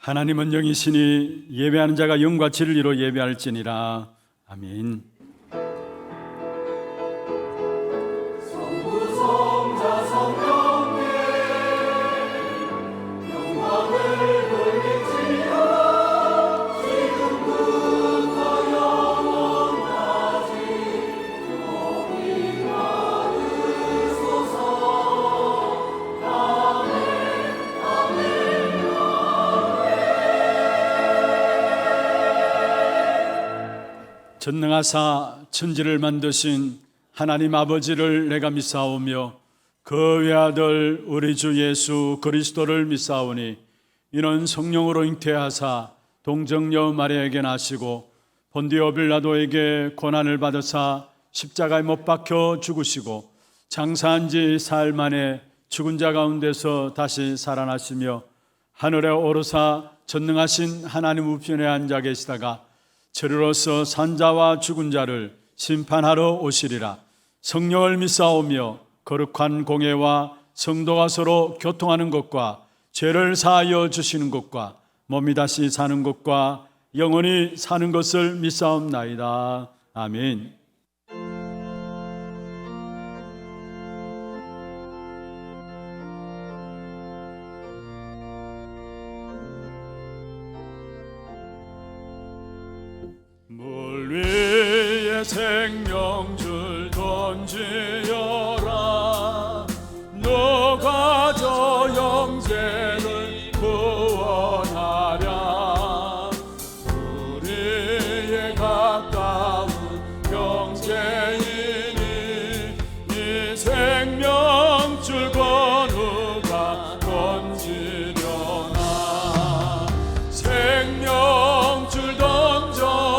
하나님은 영이시니 예배하는 자가 영과 진리로 예배할지니라. 아멘. 전능하사 천지를 만드신 하나님 아버지를 내가 믿사오며 그 외아들 우리 주 예수 그리스도를 믿사오니 이는 성령으로 잉태하사 동정녀 마리아에게 나시고 본디오 빌라도에게 고난을 받으사 십자가에 못 박혀 죽으시고 장사한 지 사흘 만에 죽은 자 가운데서 다시 살아나시며 하늘에 오르사 전능하신 하나님 우편에 앉아 계시다가 저리로서 산자와 죽은 자를 심판하러 오시리라. 성령을 믿사오며 거룩한 공예와 성도가 서로 교통하는 것과 죄를 사하여 주시는 것과 몸이 다시 사는 것과 영원히 사는 것을 믿사옵나이다. 아멘. 물 위에 생명줄 던지어라. 너가 저 형제를 구원하랴. 우리의 가까운 형제이니 이 생명줄 건우가 던지려나. 생명줄 던져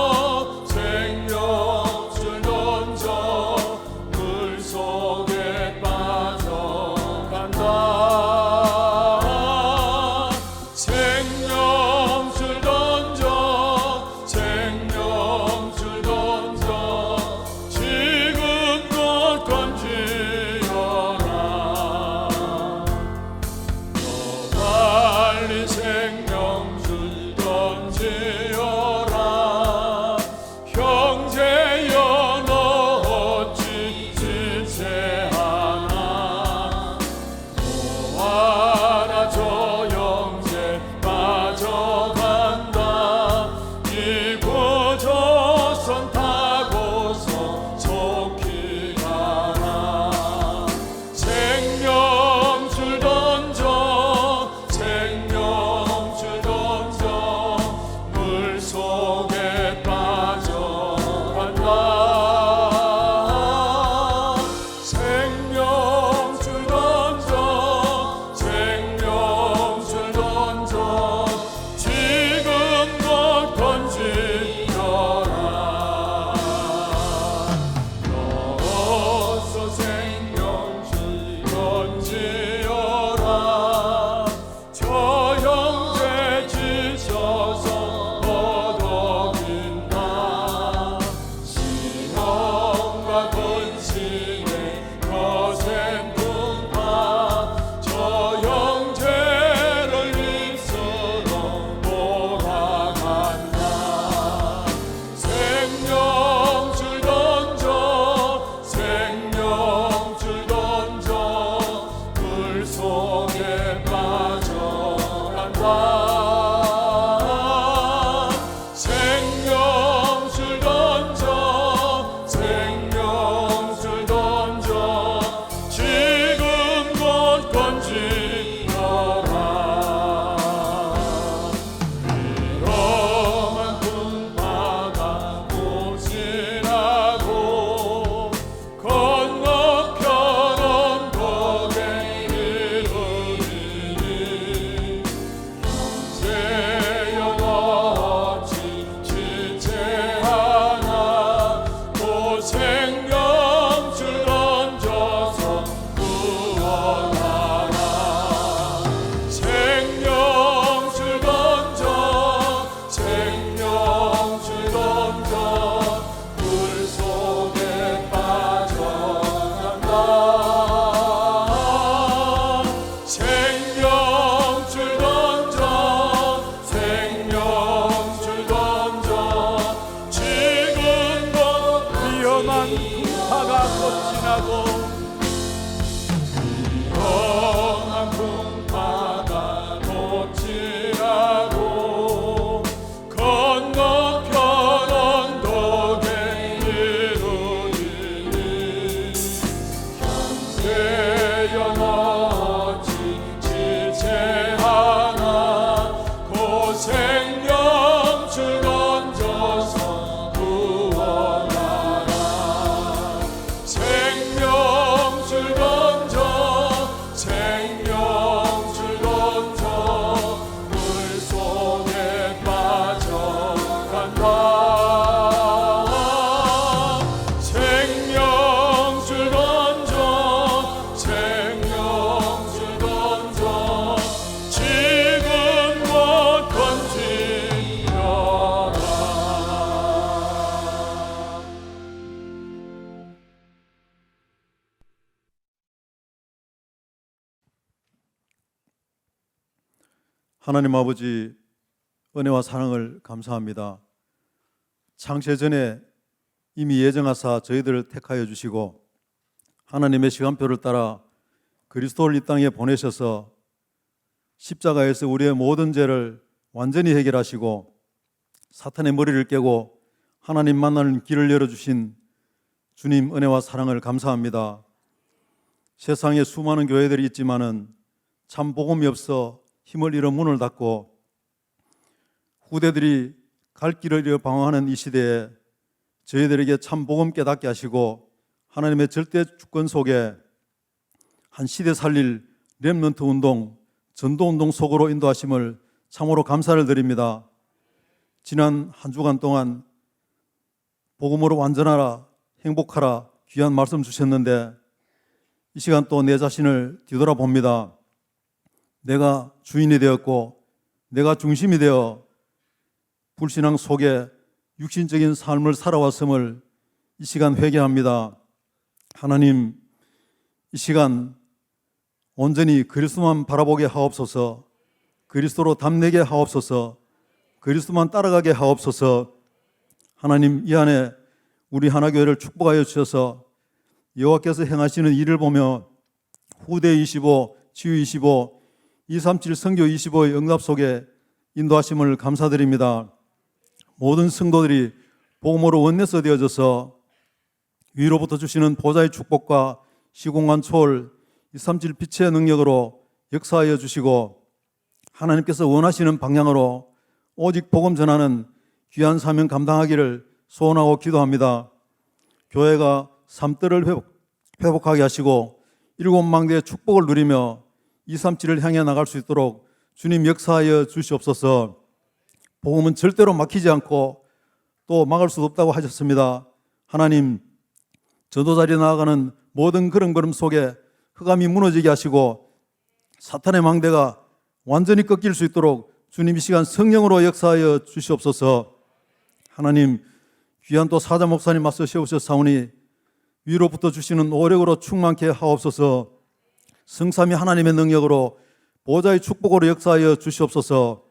생명줄 던져서 구원하라. 하나님 아버지, 은혜와 사랑을 감사합니다. 창세 전에 이미 예정하사 저희들을 택하여 주시고 하나님의 시간표를 따라 그리스도를 이 땅에 보내셔서 십자가에서 우리의 모든 죄를 완전히 해결하시고 사탄의 머리를 깨고 하나님 만나는 길을 열어주신 주님 은혜와 사랑을 감사합니다. 세상에 수많은 교회들이 있지만은 참 복음이 없어 힘을 잃어 문을 닫고 후대들이 갈 길을 잃어 방황하는 이 시대에 저희들에게 참 복음 깨닫게 하시고 하나님의 절대 주권 속에 한 시대 살릴 렘넌트 운동, 전도 운동 속으로 인도하심을 참으로 감사를 드립니다. 지난 한 주간 동안 복음으로 완전하라, 행복하라 귀한 말씀 주셨는데 이 시간 또 내 자신을 뒤돌아봅니다. 내가 주인이 되었고 내가 중심이 되어 불신앙 속에 육신적인 삶을 살아왔음을 이 시간 회개합니다. 하나님, 이 시간 온전히 그리스도만 바라보게 하옵소서. 그리스도로 담내게 하옵소서. 그리스도만 따라가게 하옵소서. 하나님, 이 안에 우리 하나교회를 축복하여 주셔서 여호와께서 행하시는 일을 보며 후대 25, 치유 25, 237 선교 25의 응답 속에 인도하심을 감사드립니다. 모든 성도들이 복음으로 원내서 되어져서 위로부터 주시는 보좌의 축복과 시공간 초월 237 빛의 능력으로 역사하여 주시고 하나님께서 원하시는 방향으로 오직 복음 전하는 귀한 사명 감당하기를 소원하고 기도합니다. 교회가 삶들을 회복하게 하시고 일곱 망대의 축복을 누리며 237을 향해 나갈 수 있도록 주님 역사하여 주시옵소서. 복음은 절대로 막히지 않고 또 막을 수 없다고 하셨습니다. 하나님, 전도 자리에 나아가는 모든 걸음걸음 속에 흑암이 무너지게 하시고 사탄의 망대가 완전히 꺾일 수 있도록 주님 이 시간 성령으로 역사하여 주시옵소서. 하나님, 귀한 또 사자 목사님 맞서 세우셨사오니 위로부터 주시는 오력으로 충만케 하옵소서. 성삼위 하나님의 능력으로 보좌의 축복으로 역사하여 주시옵소서.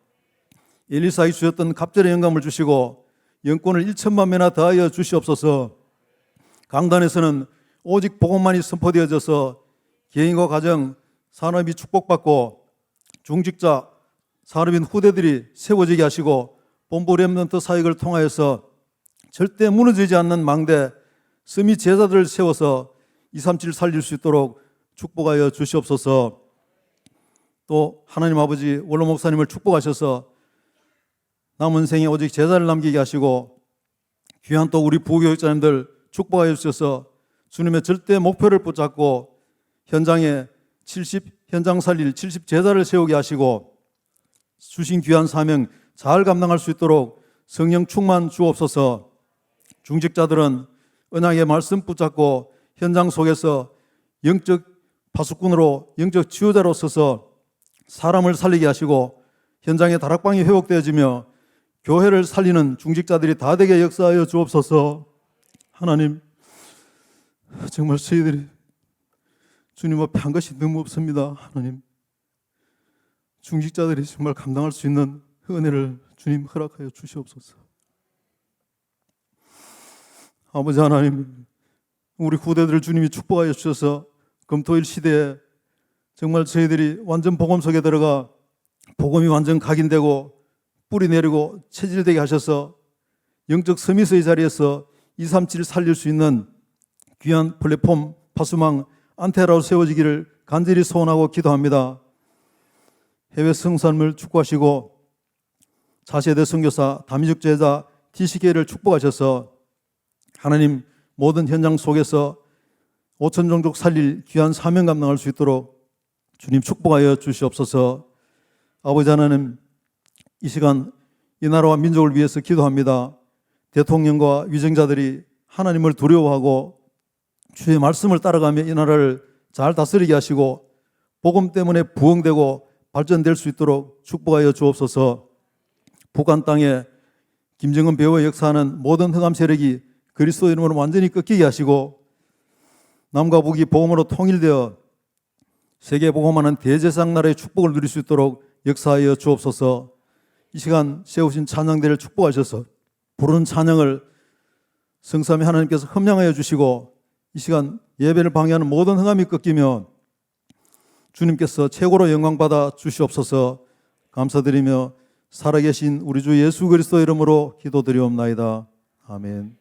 엘리사에 주셨던 갑절의 영감을 주시고 영권을 1천만 배나 더하여 주시옵소서. 강단에서는 오직 복음만이 선포되어져서 개인과 가정, 산업이 축복받고 중직자, 산업인 후대들이 세워지게 하시고 본부 렘넌트 사역을 통하여서 절대 무너지지 않는 망대, 스미 제자들을 세워서 237을 살릴 수 있도록 축복하여 주시옵소서. 또 하나님 아버지 원로 목사님을 축복하셔서 남은 생에 오직 제자를 남기게 하시고 귀한 또 우리 부교육자님들 축복하여 주셔서 주님의 절대 목표를 붙잡고 현장에 70 현장 살릴 70 제자를 세우게 하시고 주신 귀한 사명 잘 감당할 수 있도록 성령 충만 주옵소서. 중직자들은 언약의 말씀 붙잡고 현장 속에서 영적 파수꾼으로 영적 치유자로 서서 사람을 살리게 하시고 현장의 다락방이 회복되어지며 교회를 살리는 중직자들이 다 되게 역사하여 주옵소서. 하나님, 정말 저희들이 주님 앞에 한 것이 너무 없습니다. 하나님, 중직자들이 정말 감당할 수 있는 은혜를 주님 허락하여 주시옵소서. 아버지 하나님, 우리 후대들을 주님이 축복하여 주셔서 금토일 시대에 정말 저희들이 완전 복음 속에 들어가 복음이 완전 각인되고 뿌리 내리고 체질되게 하셔서 영적 서미서의 자리에서 237을 살릴 수 있는 귀한 플랫폼 파수망 안테나로 세워지기를 간절히 소원하고 기도합니다. 해외 성산을 축복하시고 차세대 선교사 다미적 제자 TCK를 축복하셔서 하나님 모든 현장 속에서 5천 종족 살릴 귀한 사명 감당할 수 있도록 주님 축복하여 주시옵소서. 아버지 하나님, 이 시간 이 나라와 민족을 위해서 기도합니다. 대통령과 위정자들이 하나님을 두려워하고 주의 말씀을 따라가며 이 나라를 잘 다스리게 하시고 복음 때문에 부흥되고 발전될 수 있도록 축복하여 주옵소서. 북한 땅에 김정은 배후의 역사하는 모든 흑암 세력이 그리스도 이름으로 완전히 꺾이게 하시고 남과 북이 복음으로 통일되어 세계 복음하는 대제사장 나라의 축복을 누릴 수 있도록 역사하여 주옵소서. 이 시간 세우신 찬양대를 축복하셔서 부르는 찬양을 성삼위 하나님께서 흠양하여 주시고 이 시간 예배를 방해하는 모든 흥함이 꺾이며 주님께서 최고로 영광받아 주시옵소서. 감사드리며 살아계신 우리 주 예수 그리스도 이름으로 기도드리옵나이다. 아멘.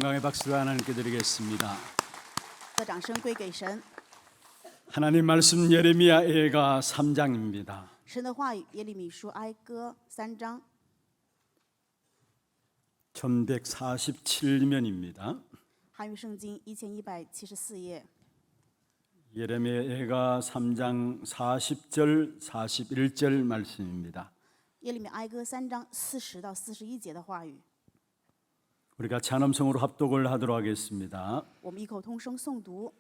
영광의 박수를 하나님께 드리겠습니다. 掌声归给神。 하나님 말씀 예레미야 예가 3장입니다. 神的话语，耶利米书哀歌3章 1147면입니다. 汉语圣经1174页。 예레미야 예가 3장 40절 41절 말씀입니다. 耶利米哀歌3章40到41节的话语， 우리가 찬음성으로 합독을 하도록 하겠습니다. 我们异口同声诵读。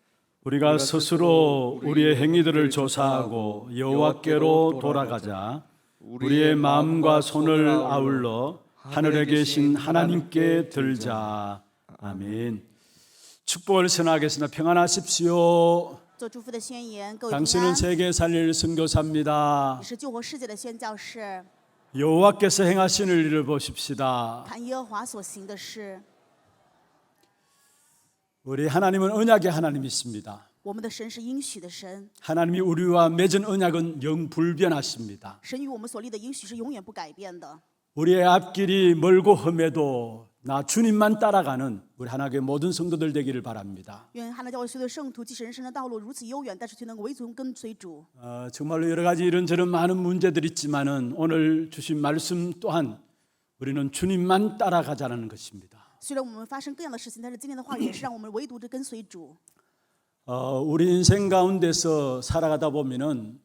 우리가 스스로 우리의 행위들을 조사하고 여호와께로 돌아가자. 우리의 마음과 손을 아울러 하늘에 계신 하나님께 들자. 아멘. 축복을 선하겠습니다. 평안하십시오. 做祝福的宣言，各位平 당신은 安。 세계 살릴 선교사입니다. 你是救活世界的宣教士， 여호와께서 행하시는 일을 보십시다. 看耶和华所行的事。 우리 하나님은 언약의 하나님이십니다. 我们的神是应许的神， 하나님이 우리와 맺은 언약은 영불변하십니다. 神与我们所立的应许是永远不改变的。 우리의 앞길이 멀고 험해도 나 주님만 따라가는 우리 하나님의 모든 성도들 되기를 바랍니다. 愿汉来教会所有的圣徒，即使人生的道路如此悠远，但是却能够唯从跟随主。 정말로 여러 가지 이런저런 많은 문제들이 있지만은 오늘 주신 말씀 또한 우리는 주님만 따라가자는 것입니다. 虽然我们发生各样的事情，但是今天的话语也是让我们唯独的跟随主。 우리 인생 가운데서 살아가다 보면은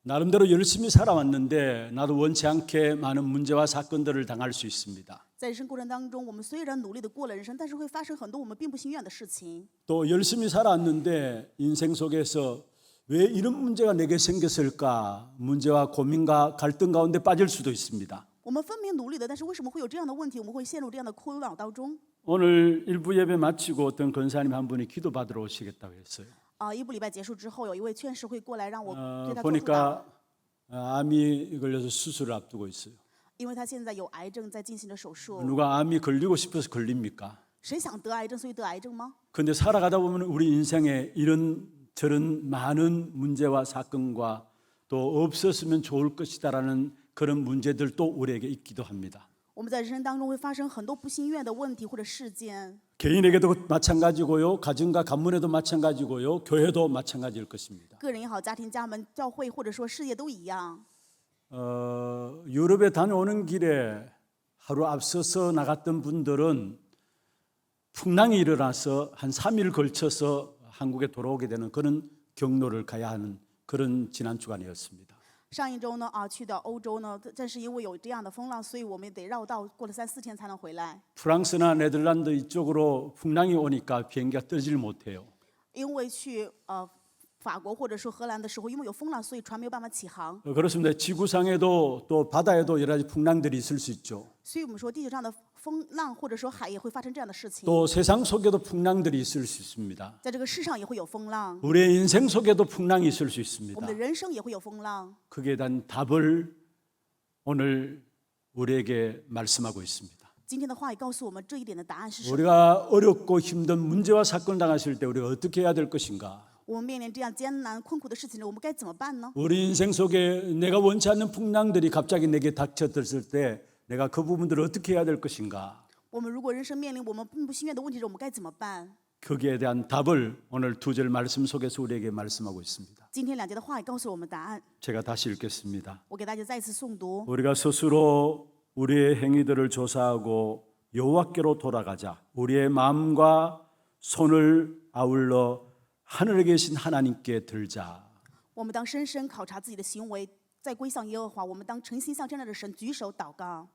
나름대로 열심히 살아왔는데 나도 원치 않게 많은 문제와 사건들을 당할 수 있습니다. 在人生过程当中，我们虽然努力的过了人生，但是会发生很多我们并不心愿的事情。 또 열심히 살아왔는데 인생 속에서 왜 이런 문제가 내게 생겼을까 문제와 고민과 갈등 가운데 빠질 수도 있습니다. 我们分明努力的，但是为什么会有这样的问题？我们会陷入这样的苦恼当中。 오늘 일부 예배 마치고 어떤 권사님 한 분이 기도 받으러 오시겠다고 했어요. 一部礼拜结束之后，有一位劝士会过来让我对他做辅导， 보니까 암이 걸려서 수술을 앞두고 있어요. 因为他现在有癌症在进行着手术。 누가 암이 걸리고 싶어서 걸립니까? 谁想得癌症，所以得癌症吗？ 그런데 살아가다 보면 우리 인생에 이런 저런 많은 문제와 사건과 또 없었으면 좋을 것이다라는 그런 문제들도 우리에게 있기도 합니다. 我们在人生当中会发生很多不心愿的问题或者事件， 개인에게도 마찬가지고요, 가정과 가문에도 마찬가지고요, 교회도 마찬가지일 것입니다. 个人也好，家庭、家门、教会或者说事业都一样。 유럽에 다녀오는 길에 하루 앞서서 나갔던 분들은 풍랑이 일어나서 한 3일 걸쳐서 한국에 돌아오게 되는 그런 경로를 가야 하는 그런 지난 주간이었습니다. 上一周呢，去到欧洲呢，正是因为有这样的风浪，所以我们得绕道，过了3、4天才能回来。 프랑스나 네덜란드 이쪽으로 풍랑이 오니까 비행기가 뜨질 못해요. 因为去法国或者说荷兰的时候，因为有风浪，所以船没有办法起航。 그렇습니다. 지구상에도 또 바다에도 여러 가지 풍랑들이 있을 수 있죠. 所以我们说，地球上的风浪或者说海也会发生这样的事情。 또 세상 속에도 풍랑들이 있을 수 있습니다. 在这个世上也会有风浪， 우리의 인생 속에도 풍랑이 있을 수 我 있습니다. 们的人生也会有风浪。 거기에 대한 답을 오늘 우리에게 말씀하고 있습니다. 今天的话语告诉我们这一点的答案是什么？ 우리가 어렵고 힘든 문제와 사건을 당하실 때 우리가 어떻게 해야 될 것인가? 我们面临这样艰难困苦的事情，我们该怎么办呢？ 우리 인생 속에 내가 원치 않는 풍랑들이 갑자기 내게 닥쳐들었을 때 내가 그 부분들을 어떻게 해야 될 것인가? 我们如果人生面临我们并不心愿的问题时，我们该怎么办？ 거기에 대한 답을 오늘 2절 말씀 속에서 우리에게 말씀하고 있습니다. 今天2节的话语告诉我们答案， 제가 다시 읽겠습니다. 我给大家再次诵读。 우리가 스스로 우리의 행위들을 조사하고 여호와께로 돌아가자. 우리의 마음과 손을 아울러 하늘에 계신 하나님께 들자. 我们当深深考察自己的行为，再归向耶和华。我们当诚心向天上的神举手祷告。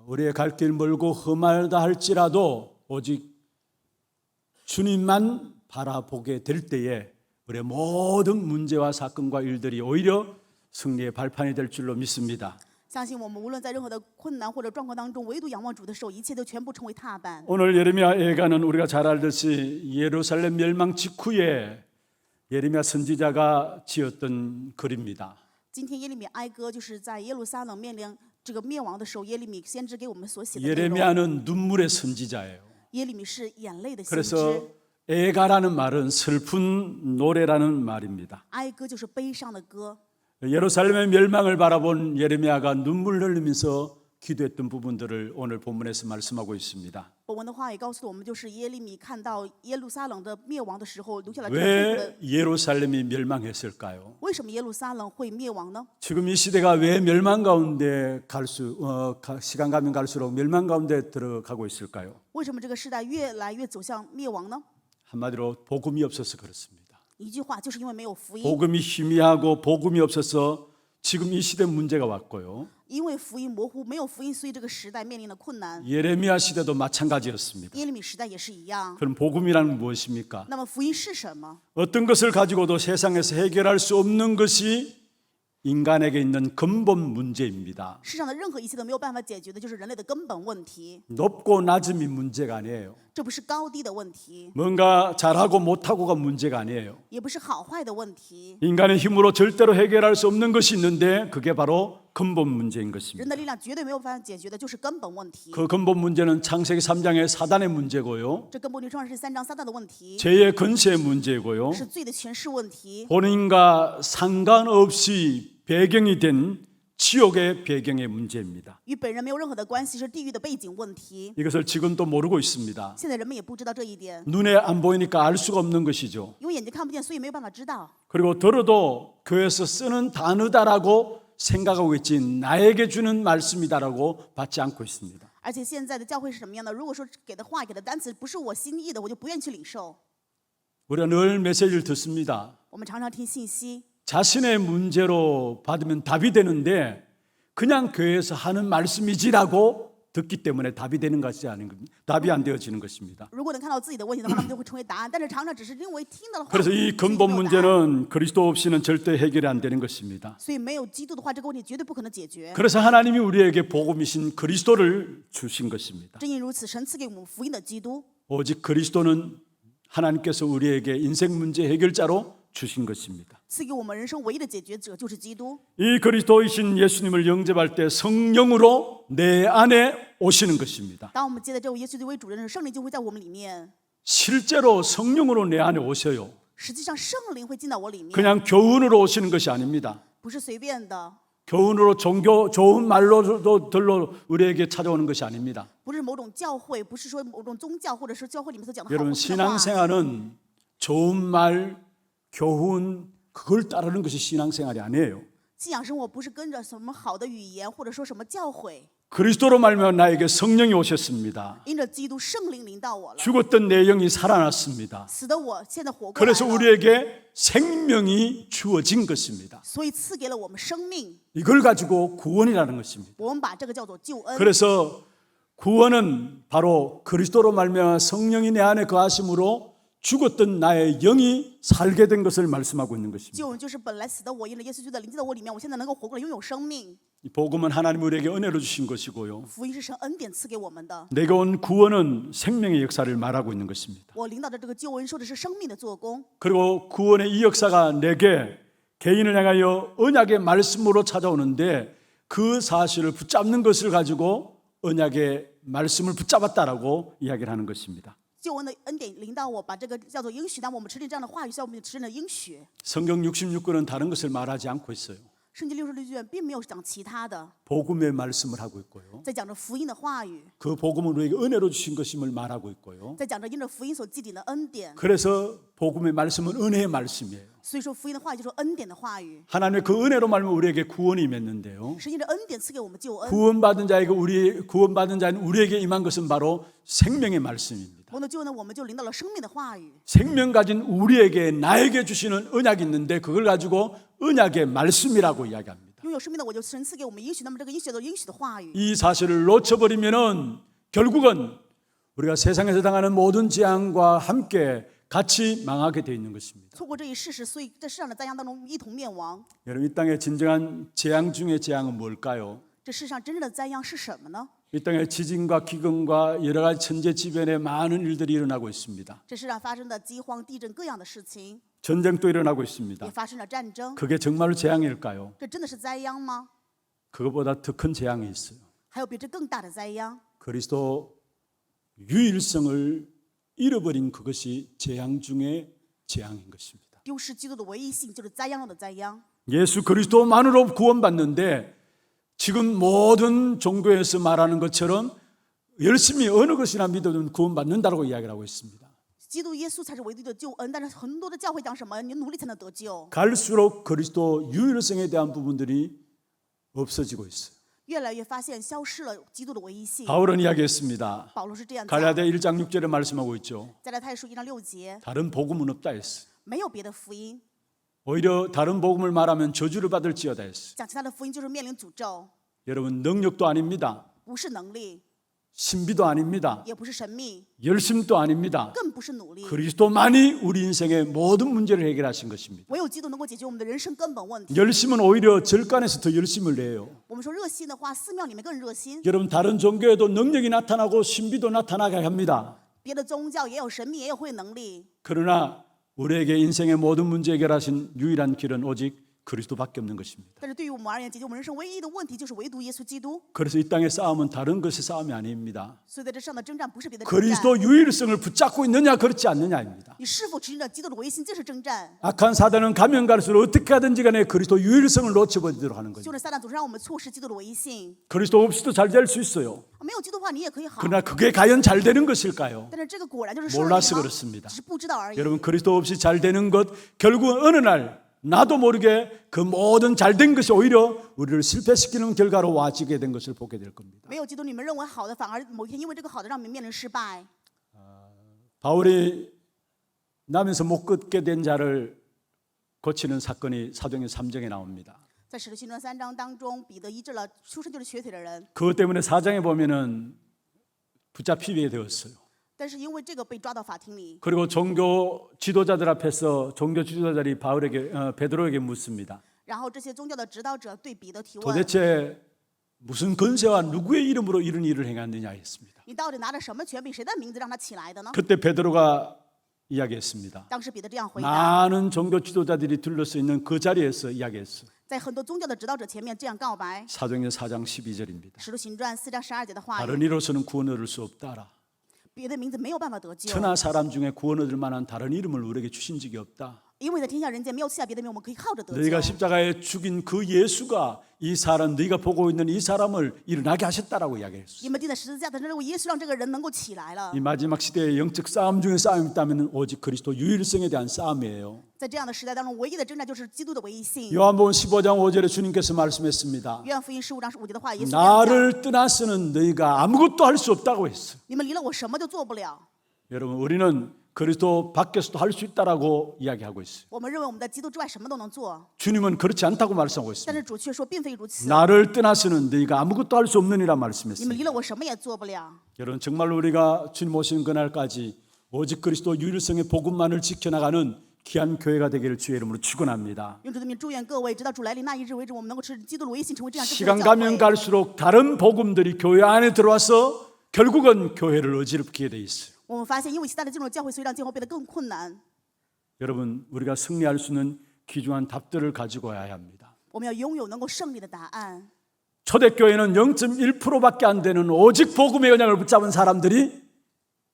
우리의 갈 길 멀고 험하다 할지라도 오직 주님만 바라보게 될 때에 우리의 모든 문제와 사건과 일들이 오히려 승리의 발판이 될 줄로 믿습니다. 相信我们无论在任何的困难或者状况当中，唯独仰望主的时候，一切都全部成为踏板。 오늘 예레미야 예가는 우리가 잘 알듯이 예루살렘 멸망 직후에 예레미야 선지자가 지었던 글입니다. 今天耶利米哀歌就是在耶路撒冷面临这个灭亡的时候，耶利米先知给我们所写的内容。 예레미야는 눈물의 선지자예요. 耶利米是眼泪的先 그래서 知， 애가라는 말은 슬픈 노래라는 말입니다. 哀歌就是悲伤的歌。 예루살렘의 멸망을 바라본 예레미야가 눈물 흘리면서 기도했던 부분들을 오늘 본문에서 말씀하고 있습니다. 本文的话也告诉我们，就是耶利米看到耶路撒冷的灭亡的时候，留下了这个痛苦的。 왜 예루살렘이 멸망했을까요? 为什么耶路撒冷会灭亡呢？ 지금 이 시대가 왜 멸망 가운데 시간 가면 갈수록 멸망 가운데 들어가고 있을까요? 为什么这个时代越来越走向灭亡呢？ 한마디로 복음이 없어서 그렇습니다. 一句话，就是因为没有福音。 복음이 희미하고 복음이 없어서 지금 이 시대 문제가 왔고요. 因为福音模糊，没有福音，所以这个时代面临了困难。 예레미야 시대도 마찬가지였습니다. 耶利米时代也是一样。 그럼 복음이란 무엇입니까? 那么福音是什么？ 어떤 것을 가지고도 세상에서 해결할 수 없는 것이 인간에게 있는 근본 문제입니다. 世上的任何一切都没有办法解决的，就是人类的根本问题。 높고 낮음이 문제가 아니에요. 这不是高低的问题， 뭔가 잘하고 못하고가 문제가 아니에요. 也不是好坏的问题。 인간의 힘으로 절대로 해결할 수 없는 것이 있는데 그게 바로 근본 문제인 人 것입니다. 的力量绝对没有办法解决的，就是根本问题。 그 근본 문제는 창세기 3장의 사단의 문제고요. 这根本创世3章撒旦的问题， 죄의 근세의 문제고요. 是罪的权势问题， 본인과 상관없이 배경이 된 지옥의 배경의 문제입니다. 与本人没有任何的关系，是地狱的背景问题。 이것을 지금도 모르고 있습니다. 现在人们也不知道这一点， 눈에 안 보이니까 알 수가 없는 것이죠. 因为眼睛看不见，所以没有办法知道。 그리고 들어도 교회에서 쓰는 단어다라고 생각하고 있지 나에게 주는 말씀이다라고 받지 않고 있습니다. 而且现在的教会是什么样的？如果说给的话、给的单词不是我心意的，我就不愿意去领受。 우리가 늘 메시지를 듣습니다. 我们常常听信息， 자신의 문제로 받으면 답이 되는데 그냥 교회에서 하는 말씀이지라고 듣기 때문에 답이 되는 것이 아닌 겁니다. 답이 안 되어지는 것입니다. 如果能看到自己的问题的话，那么就会成为答案。但是常常只是因为听到了话， 그래서 이 所以没 근본 有答案。 문제는 그리스도 없이는 절대 해결이 안 되는 것입니다. 所以没有基督的话，这个问题绝对不可能解决。 그래서 하나님이 우리에게 복음이신 그리스도를 주신 것입니다. 正因如此，神赐给我们福音的基督， 오직 그리스도는 하나님께서 우리에게 인생 문제 해결자로 주신 것입니다. 赐给我们人生唯一的解决者就是基督。 이 그리스도이신 예수님을 영접할 때 성령으로 내 안에 오시는 것입니다. 当我们接待这位耶稣基督为主人的时候，圣灵就会在我们里面。 실제로 성령으로 내 안에 오셔요. 实际上，圣灵会进到我里面， 그냥 교훈으로 오시는 것이 아닙니다. 不是随便的， 교훈으로 종교 좋은 말로도 들러 우리에게 찾아오는 것이 아닙니다. 不是某种教会，不是说某种宗教，或者是教会里面所讲的好 여러분 听的话。 신앙생활은 좋은 말, 교훈 그걸 따르는 것이 신앙생활이 아니에요. 信仰生活不是跟着什么好的语言，或者说什么教诲， 그리스도로 말미암아 나에게 성령이 오셨습니다. 因着基督圣灵临到我了， 죽었던 내 영이 살아났습니다. 死的我现在活过来 그래서 了， 우리에게 생명이 주어진 것입니다. 所以赐给了我们生命。 이걸 가지고 구원이라는 것입니다. 我们把这个叫做救恩。 그래서 구원은 바로 그리스도로 말미암아 성령이 내 안에 거하심으로 죽었던 나의 영이 살게 된 것을 말씀하고 있는 것입니다. 救恩就是本来死的我，因着耶稣基督的灵进到我里面，我现在能够活过来，拥有生命。 이 복음은 하나님 우리에게 은혜로 주신 것이고요. 福音是神恩典赐给我们的。 내가 온 구원은 생명의 역사를 말하고 있는 것입니다. 我领导的这个救恩说的是生命的做工， 그리고 구원의 이 역사가 내게 개인을 향하여 언약의 말씀으로 찾아오는데 그 사실을 붙잡는 것을 가지고 언약의 말씀을 붙잡았다라고 이야기를 하는 것입니다. 救恩的恩典领导我，把这个叫做应许。当我们持定这样的话语，像我们持定的应许。 성경 66권은 다른 것을 말하지 않고 있어요. 圣经66卷并没有讲其他的， 복음의 말씀을 하고 있고요. 在讲着福音的话语， 그 복음은 우리에게 은혜로 주신 것임을 말하고 있고요. 在讲着因着福音所积顶的恩典。 그래서 복음의 말씀은 은혜의 말씀이에요. 所以说福音的话语就是恩典的话语， 하나님의 그 은혜로 말하면 우리에게 구원이 임했는데요. 是因着恩典赐给我们救恩。 구원받은 자는 우리에게 임한 것은 바로 생명의 말씀입니다. 蒙的救恩呢，我们就领到了生命的话语。 생명 가진 우리에게 나에게 주시는 언약이 있는데 그걸 가지고 언약의 말씀이라고 이야기합니다. 拥有生命的我就神赐给我们应许，那么这个应许的应许的话语， 이 사실을 놓쳐버리면은 결국은 우리가 세상에서 당하는 모든 재앙과 함께 같이 망하게 되어 있는 것입니다. 错过这一事实，所以在世上的灾殃当中一同灭亡。 여러분 이 땅의 진정한 재앙 중의 재앙은 뭘까요? 这世上真正的灾殃是什么呢？ 이 땅에 지진과 기근과 여러 가지 천재지변에 많은 일들이 일어나고 있습니다. 这世上发生的饥荒、地震各样的事情， 전쟁도 일어나고 也 있습니다. 发生了战争， 그게 정말로 재앙일까요? 这真的是灾殃吗？ 그것보다 더 큰 재앙이 있어요. 还有比这更大的灾殃？ 그리스도 유일성을 잃어버린 그것이 재앙 중의 재앙인 것입니다. 丢失基督的唯一性就是灾殃中的灾殃。 예수 그리스도만으로 구원받는데 지금 모든 종교에서 말하는 것처럼 열심히 어느 것이나 믿어도 구원받는다고 이야기를 하고 있습니다. 基督耶稣才是唯一的救恩，但是很多的教会讲什么？你努力才能得救。 갈수록 그리스도 유일성에 대한 부분들이 없어지고 있어요. 越来越发现消失了基督的唯一性。 바울은 이야기했습니다. 保罗是这样讲， 갈라디아 1장 6절에 말씀하고 있죠. 加拉太书1章6节， 다른 복음은 없다 했어요. 没有别的福音， 오히려 다른 복음을 말하면 저주를 받을지어다 했어요. 讲其他的福音就是面临诅咒， 여러분, 능력도 아닙니다. 不是能力， 신비도 아닙니다. 也不是神秘， 열심도 아닙니다. 更不是努力。 그리스도만이 우리 인생의 모든 문제를 해결하신 것입니다. 唯有基督能够解决我们的人生根本问题。 열심은 오히려 절간에서 더 열심을 내요. 我们说热心的话，寺庙里面更热心。 여러분, 다른 종교에도 능력이 나타나고 신비도 나타나게 합니다. 别的宗教也有神秘，也有会能力。 그러나 우리에게 인생의 모든 문제 해결하신 유일한 길은 오직 그리스도밖에 없는 것입니다. 但是对于我们而言，解决我们人生唯一的问题就是唯独耶稣基督。 그래서 이 땅의 싸움은 다른 것의 싸움이 아닙니다. 所以在这上的征战不是别的征战， 그리스도 유일성을 붙잡고 있느냐 그렇지 않느냐입니다. 你是否持着基督的唯一性，这是征战。 악한 사단은 가면 갈수록 어떻게 하든지 간에 그리스도 유일성을 놓쳐버리도록 하는 거죠. 就是撒旦总是让我们错失基督的唯一性。 그리스도 없이도 잘 될 수 있어요. 没有基督的话，你也可以好。 그러나 그게 과연 잘 되는 것일까요? 但是这个果然就是胜利 몰라서 吗？ 그렇습니다. 只是不知道而已。 여러분, 그리스도 없이 잘 되는 것 결국은 어느 날 나도 모르게 그 모든 잘된 것이 오히려 우리를 실패시키는 결과로 와지게 된 것을 보게 될 겁니다. 没有基督，你们认为好的，反而某一天因为这个好的，让你们面临失败。 바울이 나면서 못 걷게 된 자를 고치는 사건이 사도행전 3장에 나옵니다. 在使徒行传3章当中，彼得医治了出生就是瘸腿的人， 그것 때문에 4장에 보면은 붙잡히게 되었어요. 但是因为这个被抓到法庭里。 그리고 종교 지도자들 앞에서 종교 지도자들이 베드로에게 묻습니다. 然后这些宗教的指导者对彼得提问： 도대체 무슨 권세와 누구의 이름으로 이런 일을 행했느냐 했습니다. 你到底拿着什么权柄，谁的名字让他起来的呢？ 그때 베드로가 이야기했습니다. 当时彼得这样回答， 많은 종교 지도자들이 둘러서 있는 그 자리에서 이야기했어요. 在很多宗教的指导者前面这样告白。 사도행전 4장 12절입니다. 使徒行传4章12节的话 다른 语， 이로서는 구원 얻을 수 없다라. 别的名字没有办法得救， 천하 사람 중에 구원 얻을 만한 다른 이름을 우리에게 주신 적이 없다. 因为在天下人间没有赐下别的名，我们可以靠着得 너희가 救。 십자가에 죽인 그 예수가 이 사람, 너희가 보고 있는 이 사람을 일어나게 하셨다라고 이야기했어요. 你们钉在十字架的认为耶稣让这个人能够起来了。 이 마지막 시대의 영적 싸움 중에 싸움이 있다면 오직 그리스도 유일성에 대한 싸움이에요. 在这样的时代当中，唯一的征战就是基督的唯一性。 요한복음 15장 5절에 주님께서 말씀했습니다. 约翰福音15章15节的话，耶稣这样讲 나를 떠나서는 너희가 아무것도 할 수 없다고 했어요. 你们离了我什么都做不了。 여러분, 우리는 그리스도 밖에서도 할 수 있다라고 이야기하고 있어요. 我们认为我们在基督之外什么都能做， 주님은 그렇지 않다고 말씀하고 但 있습니다. 是主却说并非如此。 나를 떠나서는 너희가 아무것도 할 수 없느니라 你们 말씀했습니다. 离了我什么也做不了。 여러분, 정말로 우리가 주님 오시는 그날까지 오직 그리스도 유일성의 복음만을 지켜나가는 귀한 교회가 되기를 주의 이름으로 축원합니다. 用主的名祝愿各位，直到主来临那一日为止，我们能够持基督的唯一性，成为这样真正 시간 的教 가면 会。 갈수록 다른 복음들이 교회 안에 들어와서 결국은 교회를 어지럽게 돼 있어요. 我们发现，因为其他的进入教会，所以让教会变得更困难。 여러분, 우리가 승리할 수 있는 귀중한 답들을 가지고 와야 합니다. 我们要拥有能够胜利的答案。 초대교회는 0.1%밖에 안 되는 오직 복음의 영향을 붙잡은 사람들이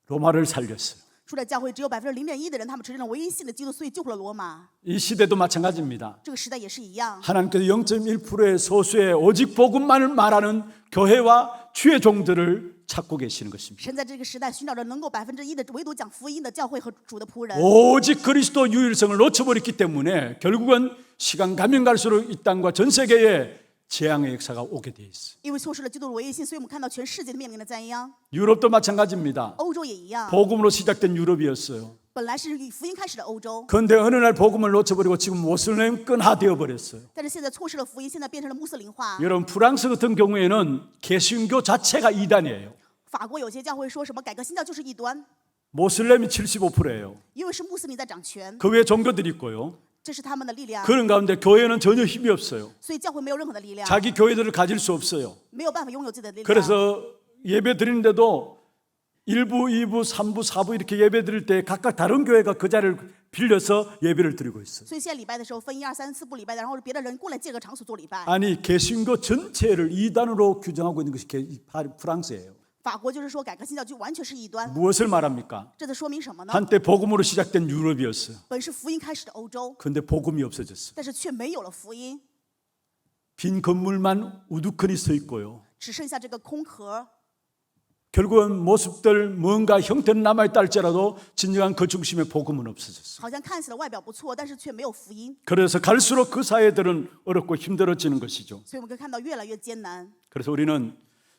로마를 살렸어요. 初代教会只有0.1%的人，他们持认了唯一性的基督，所以救活了罗马。 이 시대도 마찬가지입니다. 这个时代也是一样。 하나님께서 0.1%의 소수의 오직 복음만을 말하는 교회와 주의 종들을 찾고 계시는 것입니다. 神在这个时代寻找着能够1%的唯独讲福音的教会和主的仆人。 오직 그리스도 유일성을 놓쳐버렸기 때문에 결국은 시간 가면 갈수록 이 땅과 전 세계에 재앙의 역사가 오게 돼 있어요. 因为错失了基督的唯一性，所以我们看到全世界的面临的灾殃。 유럽도 마찬가지입니다. 欧洲也一样， 복음으로 시작된 유럽이었어요. 本来是以福音开始的欧洲， 그런데 어느 날 복음을 놓쳐버리고 지금 모슬렘권화 되어버렸어요. 但是现在错失了福音，现在变成了穆斯林化。 여러분, 프랑스 같은 경우에는 개신교 자체가 이단이에요. 法国有些教会说什么改革新教就是异端， 모슬렘이 75%예요. 因为是穆斯林在掌权， 그 외에 종교들이 있고요. 这是他们的力量， 그런 가운데 교회는 전혀 힘이 없어요. 所以教会没有任何的力量， 자기 교회들을 가질 수 없어요. 没有办法拥有自己的力量。 그래서 예배 드리는데도 1부, 2부, 3부, 4부 이렇게 예배 드릴 때 각각 다른 교회가 그 자리를 빌려서 예배를 드리고 있어요. 所以现在礼拜的时候分1、2、3、4部礼拜的，然后别的人过来借个场所做礼拜。 아니, 개신교 전체를 이단으로 규정하고 있는 것이 프랑스예요. 法国就是说改革新教就完全是异端， 무엇을 말합니까? 这在说明什么呢？ 한때 복음으로 시작된 유럽이었어요. 本是福音开始的欧洲， 그런데 복음이 없어졌어요. 但是却没有了福音， 빈 건물만 우두커니 서 있고요. 只剩下这个空壳。 결국은 모습들 뭔가 형태는 남아있다 할지라도 진정한 그 중심에 복음은 없어졌어요. 好像看起来外表不错，但是却没有福音， 그래서 갈수록 그 사회들은 어렵고 힘들어지는 것이죠. 所以我们可以看到越来越艰难。 그래서 우리는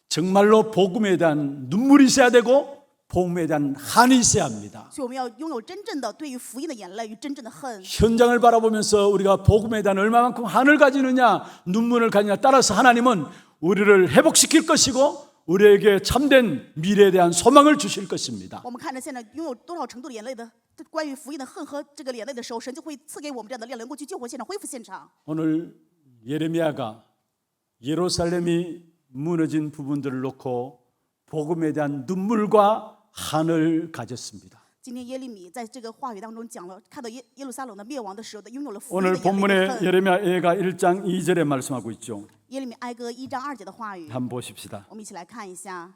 정말로 복음에 대한 눈물이 있어야 되고 복음에 대한 한이 있어야 합니다. 所以我们要拥有真正的对于福音的眼泪与真正的恨。 현장을 바라보면서 우리가 복음에 대한 얼마만큼 한을 가지느냐 눈물을 가지느냐 따라서 하나님은 우리를 회복시킬 것이고 우리에게 참된 미래에 대한 소망을 주실 것입니다. 我们看着现在拥有多少程度的眼泪的关于福音的恨和这个眼泪的时候，神就会赐给我们这样的力量，能够去救活现场、恢复现场。 오늘 예레미야가 예루살렘이 무너진 부분들을 놓고 복음에 대한 눈물과 한을 가졌습니다. 今天耶利米在这个话语当中讲了，看到耶路撒冷的灭亡的时候的拥有了福音 오늘 的眼泪和 본문에 恨。 예레미야가 1장 2절에 말씀하고 있죠. 耶利米哀歌1章2节的话语， 한번 보십시다. 我们一起来看一下。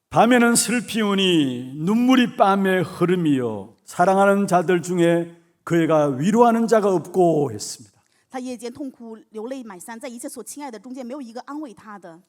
밤에는 슬피우니 눈물이 밤에 흐름이요 사랑하는 자들 중에 그애가 위로하는 자가 없고 했습니다. 他夜间痛哭流泪买三，在一切所亲爱的中间，没有一个安慰他的。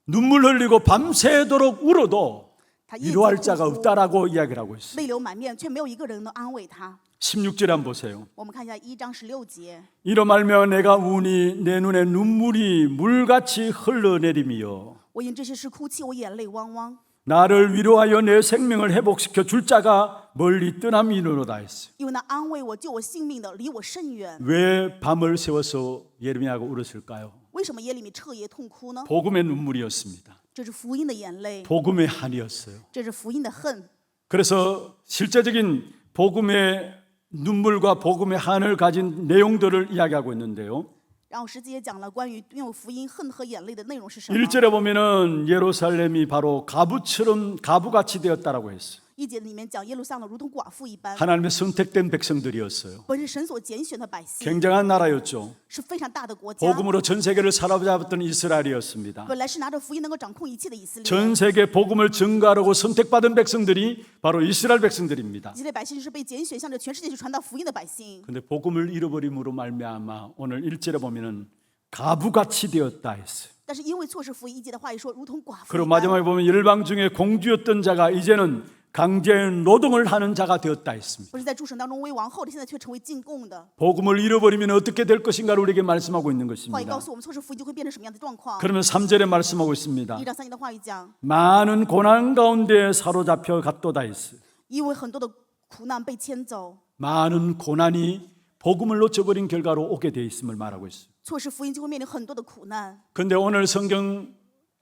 눈물 흘리고 밤새도록 울어도 他夜 위로할 间 자가 痛哭 없다라고 이야기를 하고 있어요. 泪流满面，却没有一个人能安慰他。 16절에 한번 보세요. 我们看一下1章16节， 이로 말며 내가 우니 내 눈에 눈물이 물같이 흘러내림이요 我因这些事哭泣，我眼泪汪汪， 나를 위로하여 내 생명을 회복시켜 줄 자가 멀리 떠남이노로다 했어요. 因为那安慰我、救我性命的离我甚远。 왜 밤을 새워서 예레미야가 울었을까요? 为什么耶利米彻夜痛哭呢？ 복음의 눈물이었습니다. 这是福音的眼泪， 복음의 한이었어요. 这是福音的恨。 그래서 실제적인 복음의 눈물과 복음의 한을 가진 내용들을 이야기하고 있는데요. 然后实际也讲了关于拥有福音恨和眼泪的内容是什么。 1절에 보면은 예루살렘이 바로 가부같이 되었다라고 했어요. 1节里面讲耶路撒冷如同寡妇一般， 하나님의 선택된 백성들이었어요. 本是神所拣选的百姓， 굉장한 나라였죠. 是非常大的国家。 복음으로 전 세계를 사로잡았던 이스라엘이었습니다. 本来是拿着福音能够掌控一切的以色列， 전 세계 복음을 증거하려고 선택받은 백성들이 바로 이스라엘 백성들입니다. 以色列百姓是被拣选向着全世界去传达福音的百姓。 근데 복음을 잃어버림으로 말미암아 오늘 1절에 보면은 가부같이 되었다 했어요. 但是因为错失福音，1节的话语说如同寡妇 그리고 一般。 마지막에 보면 열방 중에 공주였던 자가 이제는 강제 노동을 하는 자가 되었다 했습니다. 不是在诸神当中为王后的，现在却成为进贡的。 복음을 잃어버리면 어떻게 될 것인가를 우리에게 말씀하고 있는 话语告 것입니다. 诉我们，错失福音就会变成什么样的状况？ 그러면 3절에 말씀하고 있습니다. 1章3节的话语讲， 많은 고난 가운데 사로잡혀 갔도다 했어요. 因为很多的苦难被牵走， 많은 고난이 복음을 놓쳐버린 결과로 오게 돼 있음을 말하고 있어요. 错失福音就会面临很多的苦难。 그런데 오늘 성경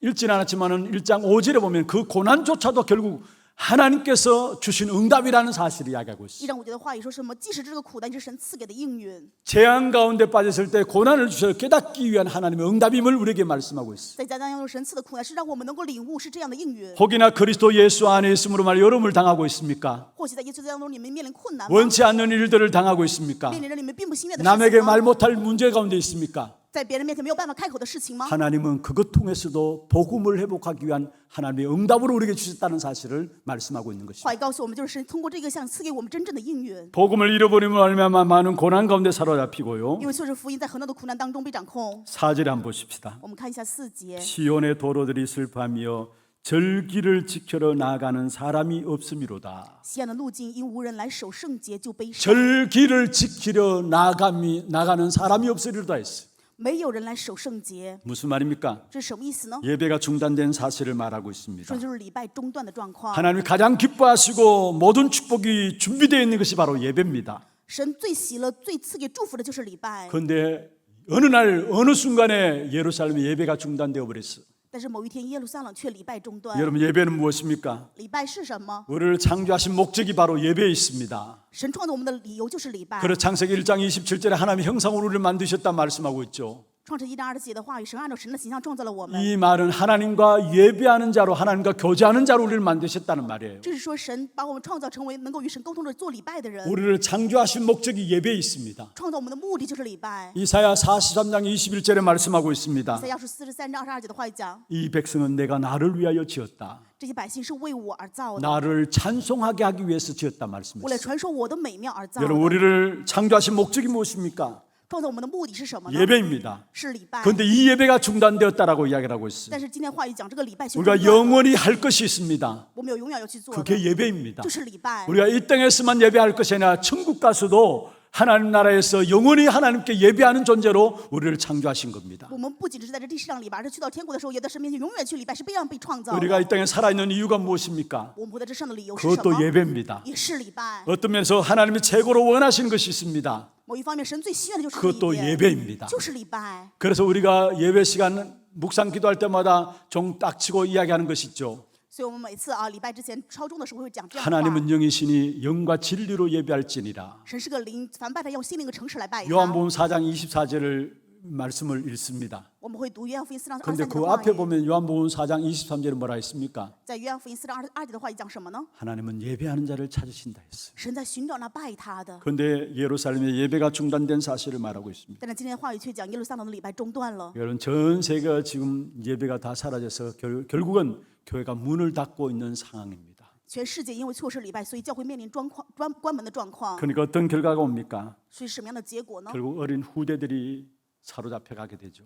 읽지는 않았지만은 1장 5절에 보면 그 고난조차도 결국 하나님께서 주신 응답이라는 사실을 이야기하고 1 있어요. 章5节的话语说什么？即使这个苦难是神赐给的应允， 재앙 가운데 빠졌을 때 고난을 주셔서 깨닫기 위한 하나님의 응답임을 우리에게 말씀하고 있어요. 在家当中神赐的苦难是让我们能够领悟是这样的应允。 혹이나 그리스도 예수 안에 있음으로 말 여러분을 당하고 있습니까? 或许在耶稣当中你们面临困难吗？ 원치 않는 일들을 당하고 있습니까? 面临着你们并不心悦的事 남에게 情吗 말 못할 문제 가운데 있습니까? 在别人面前没有办法开口的事情吗？ 하나님은 그것 통해서도 복음을 회복하기 위한 하나님의 응답으로 우리에게 주셨다는 사실을 말씀하고 있는 것입니다. 话语告诉我们，就是神通过这个项赐给我们真正的应允。 복음을 잃어버리면 얼마나 많은 고난 가운데 사로잡히고요. 因为错失福音在很多的苦难当中被掌控。 4절에 한번 보십시다. 我们看一下4节， 시온의 도로들이 슬퍼하며 절기를 지켜러 나가는 사람이 없음이로다. 西安的路径因无人来守圣节就悲伤， 절기를 지키러 나가는 사람이 없으리로다 했어요. 没有人来守圣节， 무슨 말입니까? 这是什么意思呢？ 예배가 중단된 사실을 말하고 있습니다. 说的就是礼拜中断的状况。 하나님이 가장 기뻐하시고 모든 축복이 준비되어 있는 것이 바로 예배입니다. 神最喜乐、最赐给祝福的就是礼拜。 그런데 어느 날 어느 순간에 예루살렘의 예배가 중단되어 버렸어요. 但是某一天耶路撒冷却礼拜中断。 여러분 예배는 무엇입니까? 礼拜是什么？ 우리를 창조하신 목적이 바로 예배에 있습니다. 神创造我们的理由就是礼拜。 그래서 창세기 1장 27절에 하나님의 형상으로 우리를 만드셨다 말씀하고 있죠. 创世1章27节的话语，神按照神的形象创造了我们。 이 말은 하나님과 예배하는 자로 하나님과 교제하는 자로 우리를 만드셨다는 말이에요. 这是说神把我们创造成为能够与神沟通的做礼拜的人。 우리를 창조하신 목적이 예배에 있습니다. 创造我们的目的就是礼拜。 이사야 43장 21절에 말씀하고 있습니다. 在亚述43章22节的话语讲， 이 백성은 내가 나를 위하여 지었다. 这些百姓是为我而造的， 나를 찬송하게 하기 위해서 지었다 为了 말씀했어요. 传说我的美妙而造 여러분 的。 우리를 창조하신 목적이 무엇입니까? 放在我们的目的是什么呢？ 예배입니다. 是礼拜。 그런데 이 예배가 중단되었다라고 이야기를 하고 있어요. 但是今天话语讲这个礼拜却 우리가 中断了 영원히 할 것이 있습니다. 我们有永远要去做的， 그게 예배입니다. 就是礼拜。 우리가 이 땅에서만 예배할 것이 아니라 천국 가서도 하나님 나라에서 영원히 하나님께 예배하는 존재로 우리를 창조하신 겁니다. 我们不仅是在这地上礼拜，而是去到天国的时候，也在神面前永远去礼拜，是这样被创造的。 우리가 이 땅에 살아있는 이유가 무엇입니까? 我们活在这上的理由是什么？ 그것도 예배입니다. 也是礼拜。 어떤 면에서 하나님이 최고로 원하시는 것이 있습니다. 某一方面，神最希望的就是这 그것도 一点， 예배입니다. 就是礼拜。 그래서 우리가 예배 시간 묵상 기도할 때마다 종 딱치고 이야기하는 것이 있죠. 所以我们每次礼拜之前超钟的时候会讲这样的话。 하나님은 영이시니 영과 진리로 예배할지니라. 神是个灵，凡拜他要心灵个诚实来拜他。 요한복음 4장 24절을 말씀을 읽습니다. 我们会读约翰福音4章 그런데 23节 그 的话 앞에 语。 보면 요한복음 4장 23절은 뭐라 했습니까? 在约翰福音4章22节的话语讲什么呢？ 하나님은 예배하는 자를 찾으신다 했어요. 神在寻找那拜他的。 그런데 예루살렘의 예배가 중단된 사실을 말하고 있습니다. 但是今天话语却讲耶路撒冷的礼拜中断了。 여러분 전 세계가 지금 예배가 다 사라져서 결국은 교회가 문을 닫고 있는 상황입니다. 全世界因为错失礼拜，所以教会面临关门的状况。 그러니까 어떤 결과가 옵니까? 所以什么样的结果呢？ 결국 어린 후대들이 사로잡혀 가게 되죠.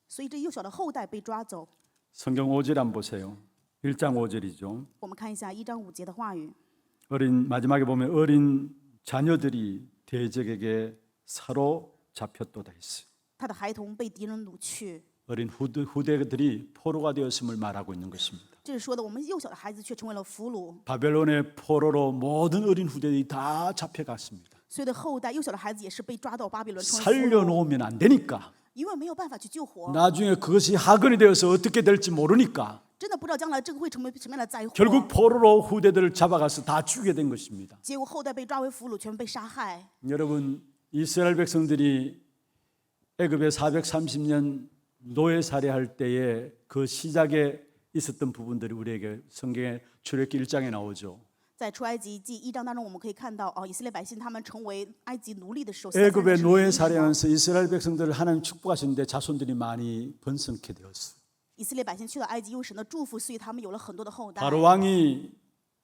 所以这幼小的后代被抓走。 성경 5절 한번 보세요. 1장 5절이죠. 我们看一下1章5节的话语。 마지막에 보면 어린 자녀들이 대적에게 사로잡혔도다 했어요. 他的孩童被敌人掳去。 어린 후대들이 포로가 되었음을 말하고 있는 것입니다. 这是说的，我们幼小的孩子却成为了俘虏。 바벨론의 포로로 모든 어린 후대들이 다 잡혀갔습니다. 所有的后代，幼小的孩子也是被抓到巴比伦成为俘虏， 살려놓으면 안 되니까. 因为没有办法去救活， 나중에 그것이 학원이 되어서 어떻게 될지 모르니까 真的不知道将来这个会成为什么样的灾祸。 결국 포로로 후대들을 잡아가서 다 죽게 된 것입니다. 结果后代被抓为俘虏，全被杀害。 여러분 이스라엘 백성들이 애굽에 430년 노예 살해할 때에 그 시작에 있었던 부분들이 우리에게 성경의 출애굽기 1장에 나오죠. 在出埃及记1章当中，我们可以看到，以色列百姓他们成为埃及奴隶的时候， 애굽의 노예 살해하면서 이스라엘 백성들을 하나님 축복하시는데 자손들이 많이 번성케 되었어요. 以色列百姓去了埃及，因为神的祝福，所以他们有了很多的后代。 바로 왕이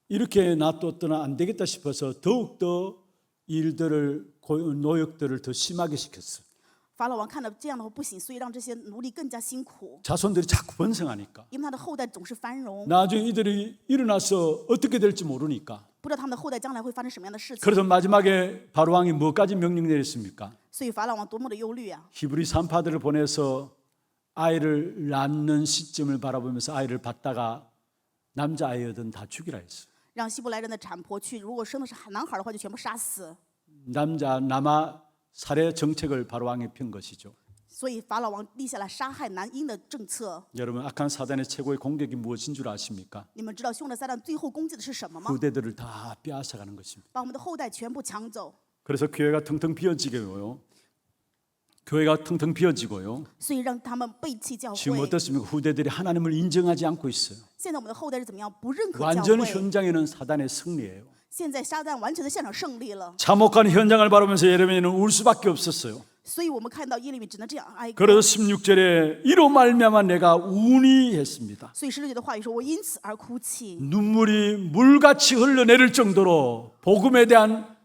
이렇게 놔뒀더니 안 되겠다 싶어서 더욱더 일들을 노역들을 더 심하게 시켰어요. 法老王看到这样的话不行，所以让这些奴隶更加辛苦， 자손들이 자꾸 번성하니까 因为他的后代总是繁荣， 나중에 이들이 일어나서 어떻게 될지 모르니까 不知道他们的后代将来会发生什么样的事情， 그래서 마지막에 바로 왕이 뭐까지 명령 내렸습니까? 所以法老王多么的忧虑啊！ 히브리 산파들을 보내서 아이를 낳는 시점을 바라보면서 아이를 받다가 남자아이여든 다 죽이라 했어요. 让希伯来人的产婆去，如果生的是男孩的話，就全部杀死。 남아 살해 정책을 바로 왕이 편 것이죠. 所以法老王立下了杀害男婴的政策。 여러분 악한 사단의 최고의 공격이 무엇인 줄 아십니까? 你们知道凶的撒旦最后攻击的是什么吗？ 후대들을 다 빼앗아가는 것입니다. 把我们的后代全部抢走。 그래서 교회가 텅텅 비어지고요. 교회가 텅텅 비어지고요. 所以让他们背弃教 지금 会。 어떻습니까? 후대들이 하나님을 인정하지 않고 있어요. 现在我们的后代是怎么样？不认可教 완전 会。 현장에는 사단의 승리예요. 现在撒旦完全的现场胜利了， 참혹한 현장을 바라보면서 예레미야는 울 수밖에 없었어요. 所以我们看到耶利米只能这样哀歌。 그래서 16절에 이로 말미암아 내가 우니 했습니다. 所以16节的话语说：“我因此而哭泣。 눈물이 물같이 흘러내릴 정도로 복음에 대한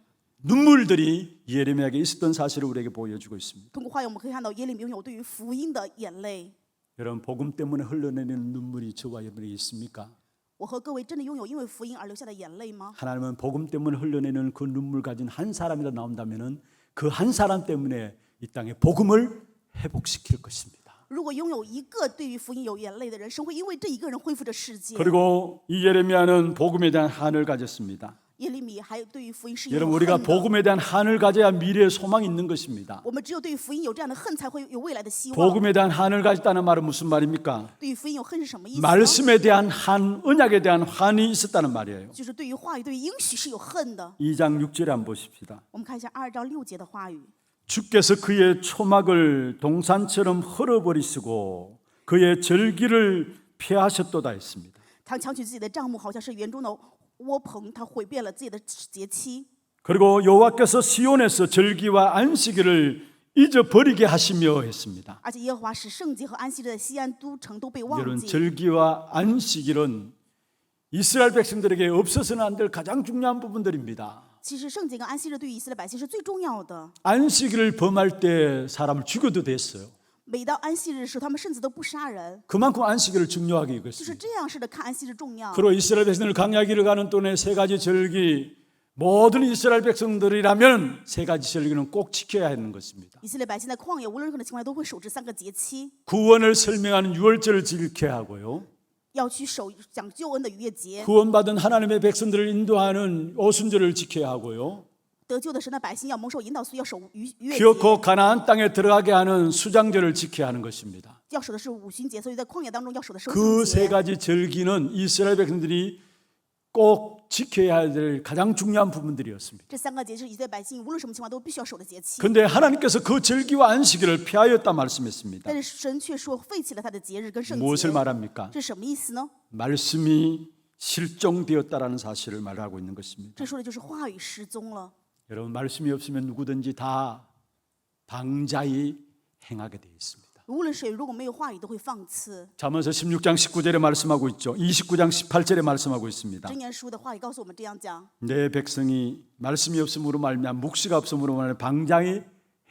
눈물들이 예레미야에게 있었던 사실을 우리에게 보여주고 있습니다. 通过话语，我们可以看到耶利米拥有对于福音的眼泪。 여러분 복음 때문에 흘러내리는 눈물이 저와 여러분에게 있습니까? 我和各位真的拥有因为福音而流下的眼泪吗？ 하나님은 복음 때문에 흘러내리는 그 눈물 가진 한 사람이라도 나온다면은 그 한 사람 때문에 이 땅에 복음을 회복시킬 것입니다. 如果拥有一个对于福音有眼泪的人，神会因为这一个人恢复这世界。 그리고 이 예레미야는 복음에 대한 한을 가졌습니다. 耶利米还对于福音是有 여러분 恨 우리가 的。 복음에 대한 한을 가져야 미래의 소망이 있는 것입니다. 我们只有对于福音有这样的恨，才会有未来的希望。 복음에 대한 한을 가졌다는 말은 무슨 말입니까? 对于福音有恨是什么意思呢？ 말씀에 대한 한, 언약에 대한 한이 있었다는 말이에요. 就是对于话语、对于应许是有恨的。 2장 6절에 한번 보십시다. 我们看一下2章6节的话语。 주께서 그의 초막을 동산처럼 헐어버리시고 그의 절기를 폐하셨도다 했습니다. 他强取自己的帐幕，好像是园中的窝棚，他毁灭了自己的节期。 그리고 여호와께서 시온에서 절기와 안식일을 잊어버리게 하시며 했습니다. 而且耶和华使圣节和安息日在西安都城都被忘 여러분 记。 절기와 안식일은 이스라엘 백성들에게 없어서는 안 될 가장 중요한 부분들입니다. 其实圣节跟安息日对于以色列百姓是最重要的。 안식일을 범할 때 사람을 죽여도 됐어요. 每到安息日的时候，他们甚至都不杀人， 그만큼 안식일을 중요하게 就是 여겼습니다. 这样式的看安息日重要。 그로 이스라엘 백성들 광야길을 가는 동안에 세 가지 절기 모든 이스라엘 백성들이라면 세 가지 절기는 꼭 지켜야 하는 것입니다. 以色列百姓在旷野无论任何的情况下都会守这3个节期， 구원을 설명하는 유월절을 지켜야 하고요. 要去守讲救恩的逾越节。 구원받은 하나님의 백성들을 인도하는 오순절을 지켜야 하고요. 得救的神的百姓要蒙受引导，所以要守逾越节。 기어코 가나안 땅에 들어가게 하는 수장절을 지켜야 하는 것입니다. 要守的是五旬节，所以在旷野当中要守的守 그 旬 세 节。 가지 절기는 이스라엘 백성들이 꼭 지켜야 될 가장 중요한 부분들이었습니다. 这3个节是以色列百姓无论什么情况都必须要守的节期。 그런데 하나님께서 그 절기와 안식일을 폐하였다 말씀했습니다. 但是神却说废弃了他的节日跟圣节， 무엇을 말합니까? 这是什么意思呢？ 말씀이 실종되었다라는 사실을 말하고 있는 것입니다. 这说的就是话语失踪了。 여러분 말씀이 없으면 누구든지 다 방자히 행하게 되어 있습니다. 无论谁如果没有话语，都会放肆。 잠언서 16장 19절에 말씀하고 있죠. 29장 18절에 말씀하고 있습니다. 箴言书的话语告诉我们这样讲： 내 백성이 말씀이 없음으로 말미암아 묵시가 없음으로 말미암아 방장히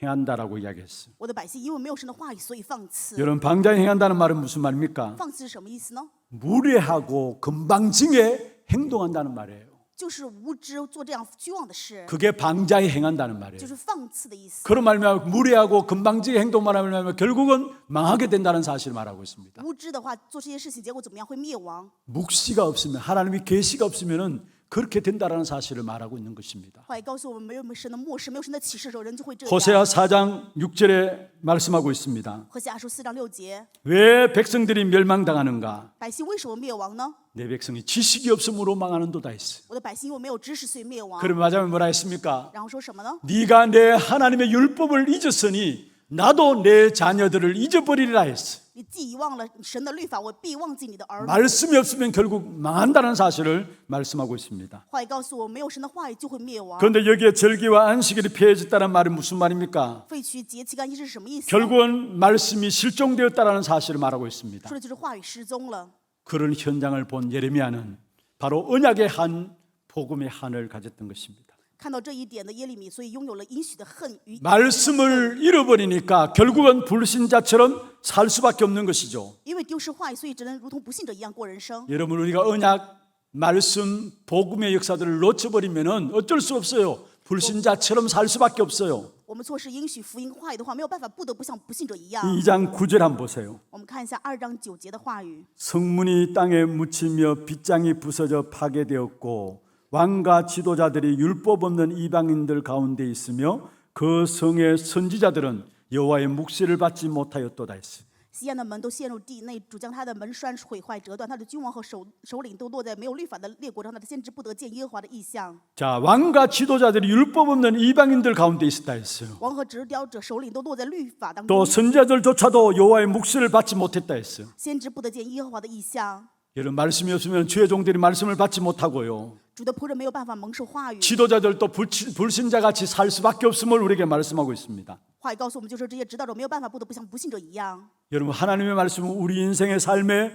행한다라고 이야기했어요. 我的百姓因为没有神的话语，所以放肆。 여러분 방장히 행한다는 말은 무슨 말입니까? 放肆是什么意思呢？ 무례하고 건방지게 행동한다는 말이에요. 就是无知做这样虚妄的事， 그게 방자히 행한다는 就 말이에요. 是放肆的意思。 그런 말미암아 무례하고 건방지게 행동만 하면 결국은 망하게 된다는 사실을 말하고 있습니다. 无知的话做这些事情，结果怎么样？会灭亡。 묵시가 없으면 하나님의 계시가 없으면은 그렇게 된다라는 사실을 말하고 있는 것입니다. 话语告诉我们，没有神的默示，没有神的启示的时候，人就会这 호세아 样。 4장 6절에 말씀하고 있습니다. 和下书4章6节， 왜 백성들이 멸망당하는가? 百姓为什么灭亡呢？ 내 백성이 지식이 없음으로 망하는도다 했어요. 我的百姓因为没有知识，所以灭亡。 그럼 마지막에 뭐라 했습니까? 然后说什么呢？ 네가 내 하나님의 율법을 잊었으니 나도 내 자녀들을 잊어버리리라 했어. 你既遗忘了神的律法，我必忘记你的儿女。 말씀이 없으면 결국 망한다는 사실을 말씀하고 있습니다. 话语告诉我，没有神的话语就会灭亡。 그런데 여기에 절기와 안식일이 폐해졌다는 말은 무슨 말입니까? 废去节期跟安息日是什么意思呢？ 결국은 말씀이 실종되었다는 사실을 말하고 있습니다. 说的就是话语失踪了。 그런 현장을 본 예레미야는 바로 언약의 한, 복음의 한을 가졌던 것입니다. 看到这一点的耶利米，所以拥有了应许的恨与 말씀을 잃어버리니까 결국은 불신자처럼 살 수밖에 없는 것이죠. 因为丢失话语，所以只能如同不信者一样过人生。 여러분 우리가 언약, 말씀, 복음의 역사들을 놓쳐버리면 어쩔 수 없어요. 불신자처럼 살 수밖에 없어요. 我们错失应许福音话语的话，没有办法，不得不像不信者一样。 2장 9절 한번 보세요. 我们看一下2章9节的话语： 성문이 땅에 묻히며 빗장이 부서져 파괴되었고 왕과 지도자들이 율법 없는 이방인들 가운데 있으며 그 성의 선지자들은 여호와의 묵시를 받지 못하였도다 했어요. 西安的门都陷入地内，主将他的门栓毁坏折断，他的君王和首领都落在没有律法的列国上，他的先知不得见耶和华的异象。 자, 왕과 지도자들이 율법 없는 이방인들 가운데 있었다 했어요. 王和指雕者、首领都落在律法当 또 中， 선지자들조차도 여호와의 묵시를 받지 못했다 했어요. 先知不得见耶和华的异象。 여러분 말씀이 없으면 주의 종들이 말씀을 받지 못하고요. 主的仆人没有办法蒙受话语。 지도자들도 불신자같이 살 수밖에 없음을 우리에게 말씀하고 있습니다. 话语告诉我们，就是这些指导者没有办法，不得不像不信者一样。 여러분 하나님의 말씀은 우리 인생의 삶의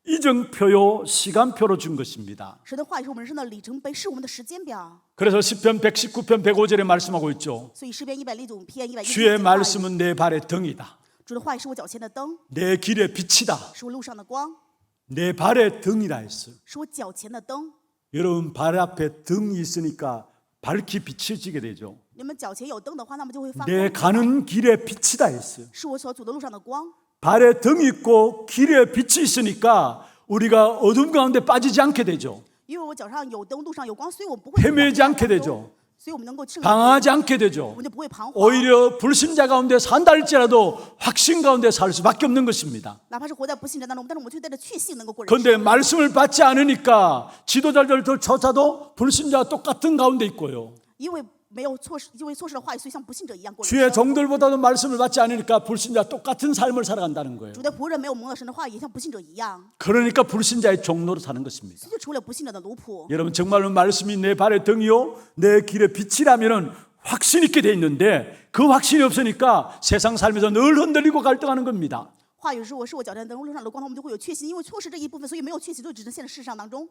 이정표요 시간표로 준 것입니다. 神的话语是我们人生的里程碑，是我们的时间表。 그래서 시편 119편 105절에 말씀하고 있죠. 所以诗篇109篇110 주의 节的话语 말씀은 내 발의 등이다. 主的话语是我脚前的灯， 내 길의 빛이다. 是我路上的光， 내 발의 등이라 했어요. 是我脚前的灯。 여러분 발 앞에 등이 있으니까 밝히 비춰지게 되죠. 你们脚前有灯的话，那么就会发 내 光。 가는 길의 빛이다 했어요. 是我所走的路上的光。 발에 등이 있고 길에 빛이 있으니까 우리가 어둠 가운데 빠지지 않게 되죠. 因为我脚上有灯，路上有光，所以我不会 헤매지 않게 되죠. 所以我们能够胜利， 방황하지 않게 我 되죠. 们就不会彷徨。 오히려 불신자 가운데 산다 할지라도 확신 가운데 살 수밖에 없는 것입니다. 哪怕是活在不信者当中，但是我们却带着确信能够过人 그런데 生。 말씀을 받지 않으니까 지도자들조차도 불신자와 똑같은 가운데 있고요. 因为没有错失，因为错失了话语，所以像不信者一样过人 주의 生。 종들보다도 말씀을 받지 않으니까 불신자와 똑같은 삶을 살아간다는 거예요. 主的仆人没有蒙了神的话语，也像不信者一样， 그러니까 불신자의 종로로 사는 것입니다. 这就成了不信者的奴仆。 여러분 정말로 말씀이 내 발의 등이요 내 길의 빛이라면은 확신 있게 돼 있는데 그 확신이 없으니까 세상 삶에서 늘 흔들리고 갈등하는 겁니다. 话语是我脚前的灯，路上的光，我们就会有确信，因为错失这一部分，所以没有确信，就只能陷在世上当中。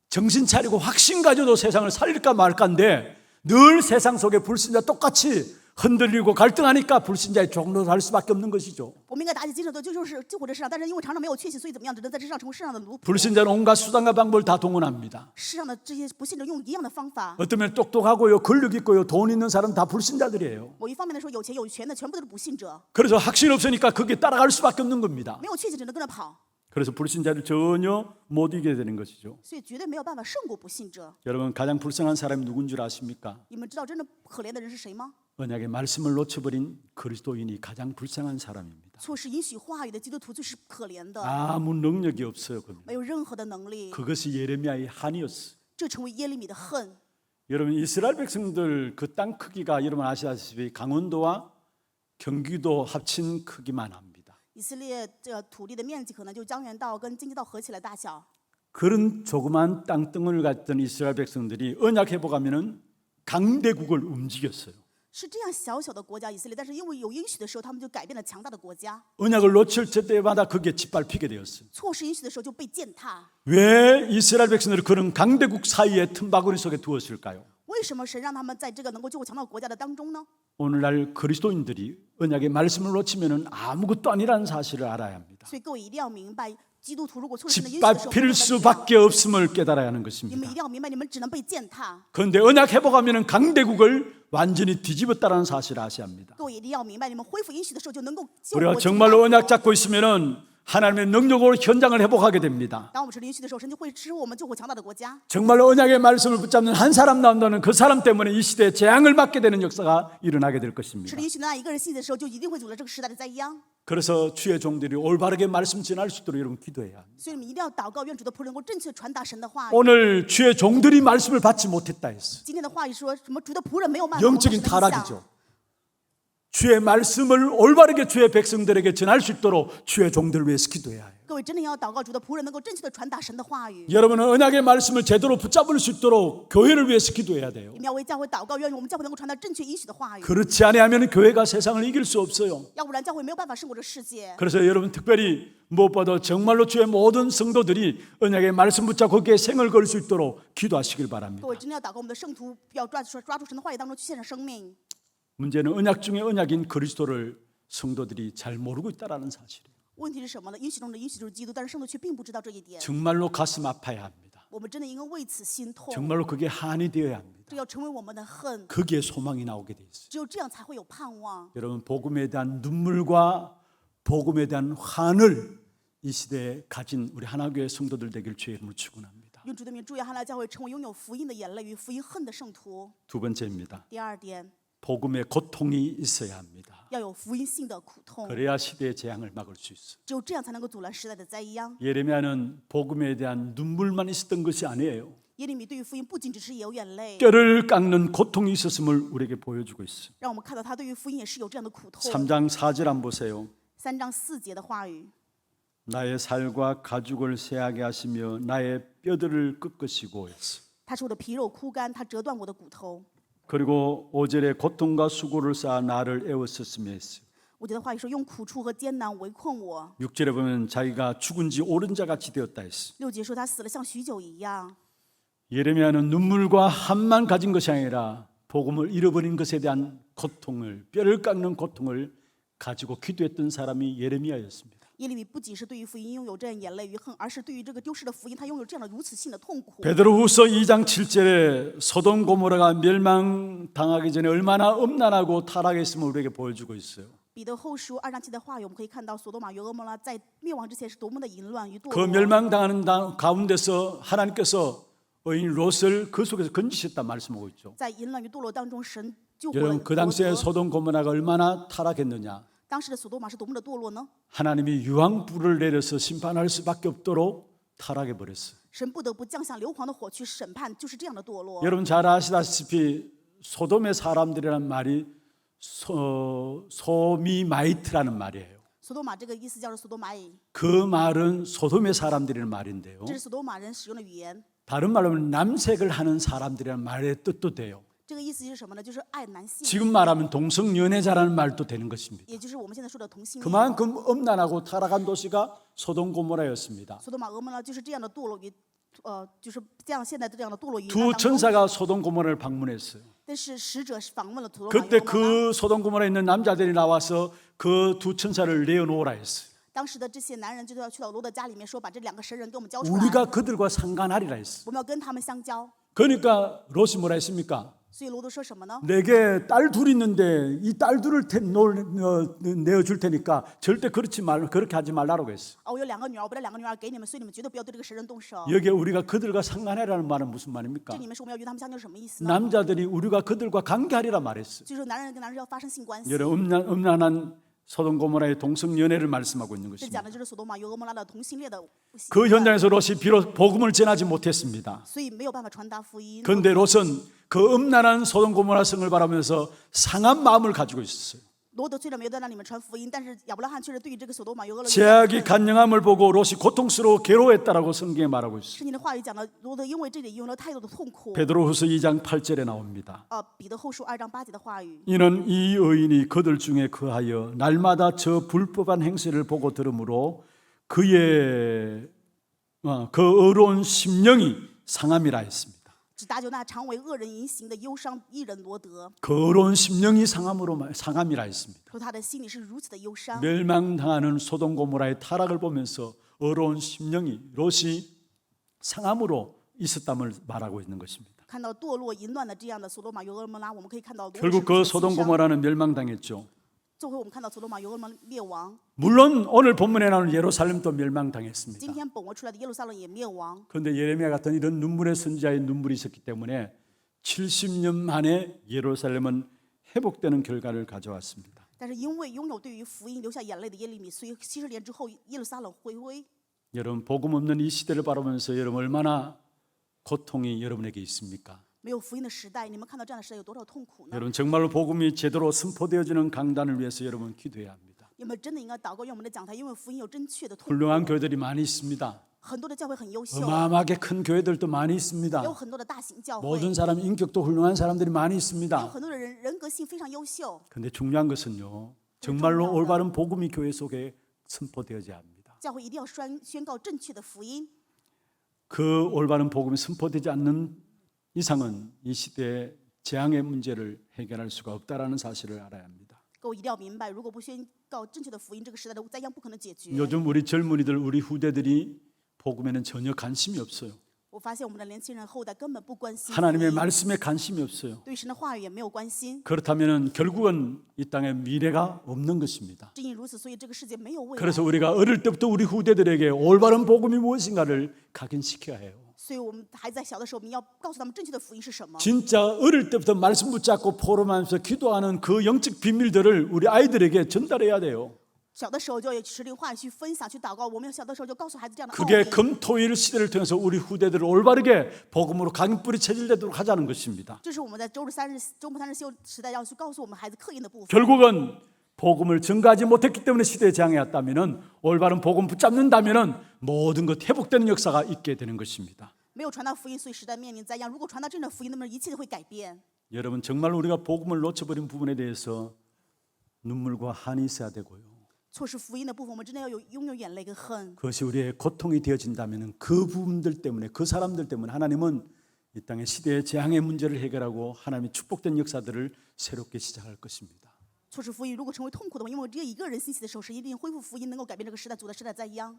정신 차리고 확신 가져도 세상을 살릴까 말까인데 늘 세상 속에 불신자 똑같이 흔들리고 갈등하니까 불신자의 종로를 할 수밖에 없는 것이죠. 我们应该打起精神的就是救活这世上，但是因为常常没有确信，所以怎么样，只能在这世上成为世上的奴仆。 불신자는 온갖 수단과 방법을 다 동원합니다. 世上的这些不信者用一样的方法。 어떤 면 똑똑하고요, 권력 있고요, 돈 있는 사람 다 불신자들이에요. 某一方面来说，有钱有权的全部都是不信者， 그래서 확신 없으니까 거기에 따라갈 수밖에 없는 겁니다. 没有确信只能跟着跑， 그래서 불신자를 전혀 못 이기게 되는 것이죠. 所以绝对没有办法胜过不信者。 여러분 가장 불쌍한 사람이 누군 줄 아십니까? 你们知道真的可怜的人是谁吗？ 언약의 말씀을 놓쳐버린 그리스도인이 가장 불쌍한 사람입니다. 错失允许话语的基督徒最是可怜的， 아무 능력이 없어요. 그는. 没有任何的能力， 그것이 예레미야의 한이었어요. 这成为耶利米的恨。 여러분 이스라엘 백성들 그 땅 크기가 여러분 아시다시피 강원도와 경기도 합친 크기만 합니다. 以色列这个土地的面积可能就江原道跟京畿道合起来大小。 그런 조그만 땅덩어리를 갖던 이스라엘 백성들이 언약 회복하면은 강대국을 움직였어요. 是这样小小的国家以色列，但是因为有应许的时候，他们就改变了强大的国家； 언약을 놓칠 때마다 거기에 짓밟히게 되었어요. 错失允许的时候就被践踏。 왜 이스라엘 백성들을 그런 강대국 사이에 틈바구니 속에 두었을까요? 为什么神让他们在这个能够救护强大国家的当中呢？ 오늘날 그리스도인들이 언약의 말씀을 놓치면은 아무것도 아니라는 사실을 알아야 합니다. 所以各位一定要明白，基督徒如果错失神的允许的时候， 짓밟힐 수밖에 없음을 깨달아야 하는 你们 것입니다. 一定要明白，你们只能被践踏。 그런데 언약 회복하면은 강대국을 완전히 뒤집었다는 사실을 아셔야 합니다. 各位一定要明白，你们恢复允许的时候就能够救 우리가 活。 정말로 언약 잡고 있으면은 하나님의 능력으로 현장을 회복하게 됩니다. 当我们持允许的时候，神就会使我们救活强大的国家。 정말로 언약의 말씀을 붙잡는 한 사람 나온다는 그 사람 때문에 이 시대에 재앙을 맞게 되는 역사가 일어나게 될 持 것입니다. 允许的那一个人信的时候，就一定会阻了这个时代的灾殃。 그래서 주의 종들이 올바르게 말씀 전할 수 있도록 여러분 기도해야 합니다. 所以你们一定要祷告，愿主的仆人能够正确地传达神的话语。 오늘 주의 종들이 말씀을 받지 못했다 했어. 今天的话语说什么？主的仆人没有办法。 영적인 타락이죠. 주의 말씀을 올바르게 주의 백성들에게 전할 수 있도록 주의 종들을 위해서 기도해야 해요. 各位真的要祷告，主的仆人能够正确的传达神的话语。 여러분은 언약의 말씀을 제대로 붙잡을 수 있도록 교회를 위해서 기도해야 돼요. 你们要为教会祷告，愿我们教会能够传达正确应许的话语。 그렇지 아니하면 교회가 세상을 이길 수 없어요. 要不然教会没有办法胜过这世界。 그래서 여러분 특별히 무엇보다 정말로 주의 모든 성도들이 언약의 말씀 붙잡고 거기에 생을 걸 수 있도록 기도하시길 바랍니다. 各位真的要祷告，我们的圣徒要抓住神的话语当中去献上生命。 문제는 언약 중에 언약인 그리스도를 성도들이 잘 모르고 있다는 사실이에요. 问题是什么呢？应许中的应许就是基督，但是圣徒却并不知道这一点。 정말로 가슴 아파야 합니다. 我们真的应该为此心痛， 정말로 그게 한이 되어야 합니다. 这要成为我们的恨。 거기에 소망이 나오게 돼 있어요. 只有这样才会有盼望。 여러분 복음에 대한 눈물과 복음에 대한 환을 이 시대에 가진 우리 하나교회 성도들 되길 주의 이름으로 축원합니다. 用主的名祝愿哈拉教会成为拥有福音的眼泪与福音恨的圣徒。 두 번째입니다. 第二点， 복음의 고통이 있어야 합니다. 要有福音性的苦痛， 그래야 시대의 재앙을 막을 수 있어요. 只有这样才能够阻拦时代的灾殃。 예레미야는 복음에 대한 눈물만 있었던 것이 아니에요. 耶利米对于福音不仅只是有眼泪， 뼈를 깎는 고통이 있었음을 우리에게 보여주고 있어요. 让我们看到他对于福音也是有这样的苦痛。 3장 4절 한번 보세요. 3章4节的话语， 나의 살과 가죽을 쇠하게 하시며 나의 뼈들을 꺾으시고 했어. 他使我的皮肉枯干，他折断我的骨头。 그리고 5절에 고통과 수고를 쌓아 나를 애웠었으며 했어요. 我觉得话语说，用苦处和艰难围困我。 6절에 보면 자기가 죽은 지 오른 자 같이 되었다 했어. 6节说他死了像许久一样。 예레미야는 눈물과 한만 가진 것이 아니라 복음을 잃어버린 것에 대한 고통을, 뼈를 깎는 고통을 가지고 기도했던 사람이 예레미야였습니다. 耶利米不仅是对于福音拥有这样眼泪与恨，而是对于这个丢失的福音，他拥有这样的如此性的痛苦。 베드로후서 2장 7절에 소돔 고모라가 멸망당하기 전에 얼마나 음란하고 타락했음을 우리에게 보여주고 있어요. 彼得后书2章7的话语，我们可以看到索多玛与俄摩拉在灭亡之前是多么的淫乱与堕 그 落。 멸망당하는 가운데서 하나님께서 의인 롯을 그 속에서 건지셨다 말씀하고 있죠. 在淫乱与堕落当中，神救活了 여러분 그 罗 당시에 德。 소돔 고모라가 얼마나 타락했느냐. 当时的索多玛是多么的堕落呢？ 하나님이 유황불을 내려서 심판할 수밖에 없도록 타락해 버렸어요. 神不得不降下硫磺的火去审判，就是这样的堕落。 여러분 잘 아시다시피 소돔의 사람들이라는 말이 소미마이트라는 말이에요. 索多玛这个意思叫做索多玛语， 그 말은 소돔의 사람들이라는 말인데요. 这是索多玛人使用的语言。 다른 말로 하면 남색을 하는 사람들이라는 말의 뜻도 돼요. 这个意思是什么呢？就是爱男性， 지금 말하면 동성연애자라는 말도 되는 것입니다. 也就是我们现在说的同性恋。 그만큼 음란하고 타락한 도시가 소돔 고모라였습니다. 索多玛、俄摩拉就是这样的堕落与就是像现在这样的堕落淫乱 두 当中。 천사가 소돔 고모라를 방문했어요. 但是使者是访问了所罗门 그때 和 그 소돔 고모라에 있는 남자들이 나와서 그 두 천사를 내어놓으라 했어요. 当时的这些男人就要去到罗的家里面说，把这两个神人给我们交出来， 우리가 그들과 상관하리라 했어요. 我们要跟他们相交。 그러니까 롯이 뭐라 했습니까? 所以罗德说什么呢？ 내게 딸 둘 있는데 이 딸 둘을 내어줄 테니까 절대 그렇게 하지 말라고 했어요. 我有两个女儿，我把这两个女儿给你们，所以你们绝对不要对这个神人动手。 여기에 우리가 그들과 상관하리라는 말은 무슨 말입니까? 这里面说我们要与他们相交，什么意思呢？ 남자들이 우리가 그들과 관계하리라 말했어요. 就是说男人跟男人要发生性关系。 여러분 음란한 소돔 고모라의 동성 연애를 말씀하고 있는 这 것입니다. 讲的就是索多玛与俄摩拉的同性恋的习 그 惯 현장에서 롯이 비록 복음을 전하지 못했습니다. 所以没有办法传达福音。 그런데 롯은 그 음란한 소돔 고모라 성을 바라면서 상한 마음을 가지고 있었어요. 罗德虽然没有在那里面传福音，但是亚伯拉罕却是对于这个索多玛与俄摩拉 제약이 간영함을 보고 롯이 고통스러워 괴로워했다라고 성경에 말하고 있어요. 圣经的话语讲了，罗德因为这里用了太多的痛苦。 베드로후서 2장 8절에 나옵니다. 彼得后书2章8节的话语， 이는 이 의인이 그들 중에 거하여 날마다 저 불법한 행실을 보고 들으므로 그의 그 어려운 심령이 상함이라 했습니다. 只搭救那常为恶人淫行的忧伤一人罗德， 그 어려운 심령이 상함이라 했습니다. 说他的心里是如此的忧伤。 멸망당하는 소돔 고모라의 타락을 보면서 어려운 심령이 롯이 상함으로 있었담을 말하고 있는 것입니다. 看到堕落淫乱的这样的索多玛与俄摩拉，我们可以看到罗德 결국 그 是 소돔 如此的牺牲。 고모라는 멸망당했죠. 最后我们看到索多玛与俄摩拉灭亡， 물론 오늘 본문에 나오는 예루살렘도 今 멸망당했습니다. 天本文出来的耶路撒冷也灭亡。 그런데 예레미야 같은 이런 눈물의 선지자의 눈물이 있었기 때문에 70년 만에 예루살렘은 회복되는 결과를 가져왔습니다. 但是因为拥有对于福音流下眼泪的耶利米，所以70年之后耶路撒冷回归。 여러분 복음 없는 이 시대를 바라보면서 여러분 얼마나 고통이 여러분에게 있습니까? 没有福音的时代，你们看到这样的时代有多少痛苦呢？ 여러분 정말로 복음이 제대로 선포되어지는 강단을 위해서 여러분 기도해야 합니다. 你们真的应该祷告，用我们的讲台，因为福音有真确的痛苦。 훌륭한 교회들이 많이 있습니다. 很多的教会很优秀， 어마어마하게 큰 교회들도 많이 也 있습니다. 有很多的大型教会， 모든 사람 인격도 훌륭한 사람들이 많이 也有 있습니다. 很多的人格性非常优秀。 그런데 중요한 것은요. 정말로 올바른 복음이 교회 속에 선포되어야 합니다. 教会一定要宣告正确的福音。 그 올바른 복음이 선포되지 않는 이상은 이 시대의 재앙의 문제를 해결할 수가 없다라는 사실을 알아야 합니다. 各位一定要明白，如果不宣告正确的福音，这个时代的灾殃不可能解决。 요즘 우리 젊은이들, 우리 후대들이 복음에는 전혀 관심이 없어요. 我发现我们的年轻人后代根本不关心福 하나님의 音， 말씀에 관심이 없어요. 对神的话语也没有关心。 그렇다면 결국은 이 땅에 미래가 없는 것입니다. 正因如此，所以这个世界没有未来。 그래서 우리가 어릴 때부터 우리 후대들에게 올바른 복음이 무엇인가를 각인시켜야 해요. 所以我们孩子在小的时候，我们要告诉他们正确的福音是什么。 진짜 어릴 때부터 말씀 붙잡고 포럼하면서 기도하는 그 영적 비밀들을 우리 아이들에게 전달해야 돼요. 小的时候就要使灵话语去分享、去祷告。我们小的时候就告诉孩子这样的奥 그게 秘。 금토일 시대를 통해서 우리 후대들을 올바르게 복음으로 강뿌리 체질되도록 하자는 것입니다. 这是我们在周末三日休时代要去告诉我们孩子刻印的部分。 결국은 복음을 증거하지 못했기 때문에 시대에 재앙이 왔다면은 올바른 복음 붙잡는다면은 모든 것 회복되는 역사가 있게 되는 것입니다. 没有传达福音，所以时代面临灾殃。如果传达真的福音，那么一切都会改变。 여러분 정말 우리가 복음을 놓쳐버린 부분에 대해서 눈물과 한이 있어야 되고요. 错失福音的部分，我们真的要拥有眼泪跟恨。 그것이 우리의 고통이 되어진다면은 그 부분들 때문에 그 사람들 때문에 하나님은 이 땅의 시대의 재앙의 문제를 해결하고 하나님의 축복된 역사들을 새롭게 시작할 것입니다. 错失福音，如果成为痛苦的话，因为只有一个人兴起的时候，神一定恢复福音，能够改变这个时代，阻断时代灾殃。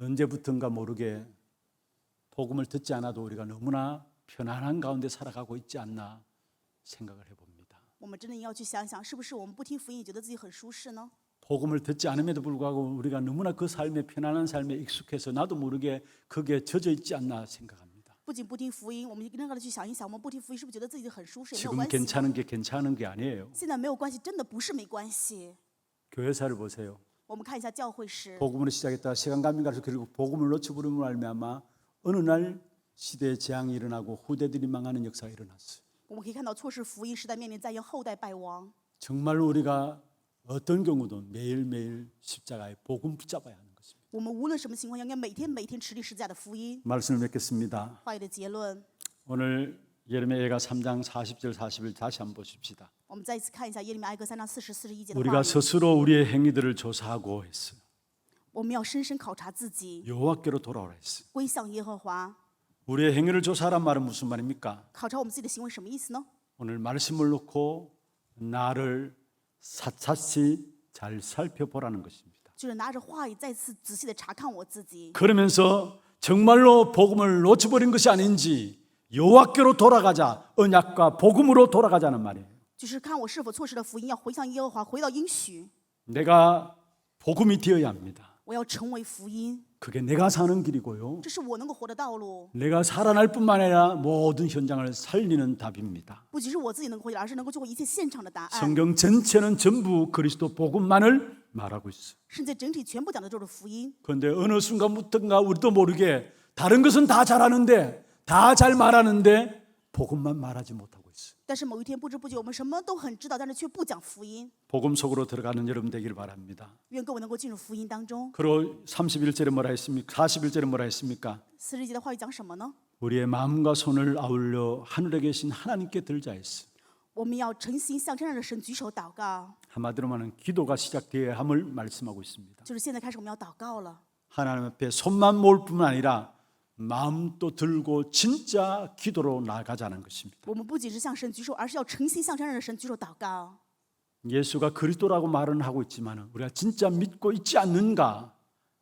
언제부턴가 모르게 복음을 듣지 않아도 우리가 너무나 편안한 가운데 살아가고 있지 않나 생각을 해봅니다. 我们真的要去想想，是不是我们不听福音，也觉得自己很舒适呢？ 복음을 듣지 않음에도 불구하고 우리가 너무나 그 삶에 편안한 삶에 익숙해서 나도 모르게 거기에 젖어 있지 않나 생각합니다. 不仅不听福音，我们应该去想一想，我们不听福音是不是觉得自己很舒适？也没有 지금 关系。 괜찮은 게 아니에요. 现在没有关系，真的不是没关系。 교회사를 보세요. 我们看一下教会史， 복음으로 시작했다가 시간감이 가서 결국 복음을 놓쳐버림으로 말미암아 어느 날 시대의 재앙이 일어나고 후대들이 망하는 역사가 일어났어요. 我们可以看到错失福音时代面临灾殃，后代败亡。 정말로 우리가 어떤 경우도 매일매일 십자가의 복음 붙잡아야 하는 것입니다. 我们无论什么情况，应该每天持立十字架的福音。 말씀을 맺겠습니다. 话语的结论， 오늘 예레미야가 3장 40절 41 다시 한번 보십시다. 我们再一次看一下耶利米哀歌3章40、41节的话 우리가 语。 스스로 우리의 행위들을 조사하고 했어요. 我们要深深考察自己， 여호와께로 돌아오라 했어요. 归向耶和华。 우리의 행위를 조사하란 말은 무슨 말입니까? 考察我们自己的行为什么意思呢？ 오늘 말씀을 놓고 나를 샅샅이 잘 살펴보라는 것입니다. 就是拿着话语再次仔细的查看我自己， 그러면서 정말로 복음을 놓쳐버린 것이 아닌지 여호와께로 돌아가자, 언약과 복음으로 돌아가자는 말이에요. 就是看我是否错失了福音，要回向耶和华，回到应许。 내가 복음이 되어야 합니다. 我要成为福音， 그게 내가 사는 길이고요. 这是我能够活的道路。 내가 살아날 뿐만 아니라 모든 현장을 살리는 답입니다. 不仅是我自己能够活，而是能够救活一切现场的答案。 성경 전체는 전부 그리스도 복음만을 말하고 있어요. 圣经整体全部讲的就是福音。 그런데 어느 순간부터인가 우리도 모르게 다른 것은 다 잘하는데, 다 잘 말하는데 복음만 말하지 못하고 있어요. 但是某一天不知不觉，我们什么都很知道，但是却不讲福音。 복음 속으로 들어가는 여러분 되기를 바랍니다. 愿各位能够进入福音当中。 그리고 31절에 뭐라 했습니까? 41절에 뭐라 했습니까? 40节的话语讲什么呢？ 우리의 마음과 손을 아울러 하늘에 계신 하나님께 들자 했어. 我们要诚心向天上的神举手祷告， 한마디로 말하면 기도가 시작되어야 함을 말씀하고 있습니다. 就是现在开始我们要祷告了。 하나님 앞에 손만 모을 뿐만 아니라 마음도 들고 진짜 기도로 나아가자는 것입니다. 我们不仅是向神举手，而是要诚心向天上的神举手祷告。 예수가 그리스도라고 말은 하고 있지만 우리가 진짜 믿고 있지 않는가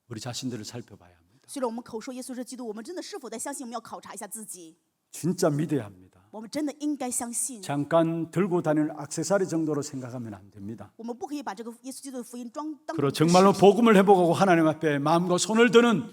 우리 자신들을 살펴봐야 합니다. 虽然我们口说耶稣是基督，我们真的是否在相信？我们要考察一下自己。 진짜 믿어야 합니다. 我们真的应该相信， 잠깐 들고 다니는 액세서리 정도로 생각하면 안 됩니다. 我们不可以把这个耶稣基督的福音当 그리고 정말로 복음을 회복하고 하나님 앞에 마음과 손을 드는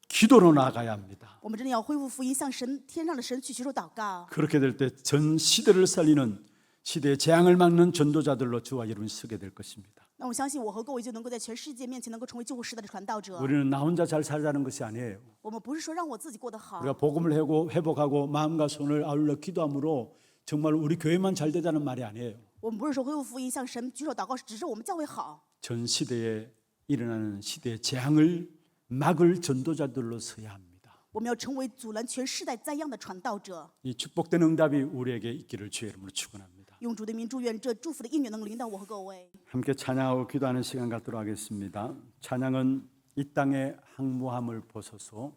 기도로 나아가야 합니다. 我们真的要恢复福音，向神天上的神去举手祷告。 그렇게 될 때 전 시대를 살리는 시대의 재앙을 막는 전도자들로 저와 여러분이 서게 될 것입니다. 那我相信，我和各位就能够在全世界面前能够成为救赎时代的传道者。 우리는 나 혼자 잘 살자는 것이 아니에요. 我们不是说让我自己过得好， 우리가 복음을 회복하고 마음과 손을 아울러 기도함으로 정말 우리 교회만 잘 되자는 말이 아니에요. 我们不是说恢复福音向神举手祷告，只是我们教会好。 전 시대에 일어나는 시대의 재앙을 막을 전도자들로 서야 합니다. 我们要成为阻拦全世代灾殃的传道者。 이 축복된 응답이 우리에게 있기를 주의 이름으로 축원합니다. 用主的名祝愿这祝福的应允能临到我和各位。 함께 찬양하고 기도하는 시간 갖도록 하겠습니다. 찬양은 이 땅의 항무함을 벗어서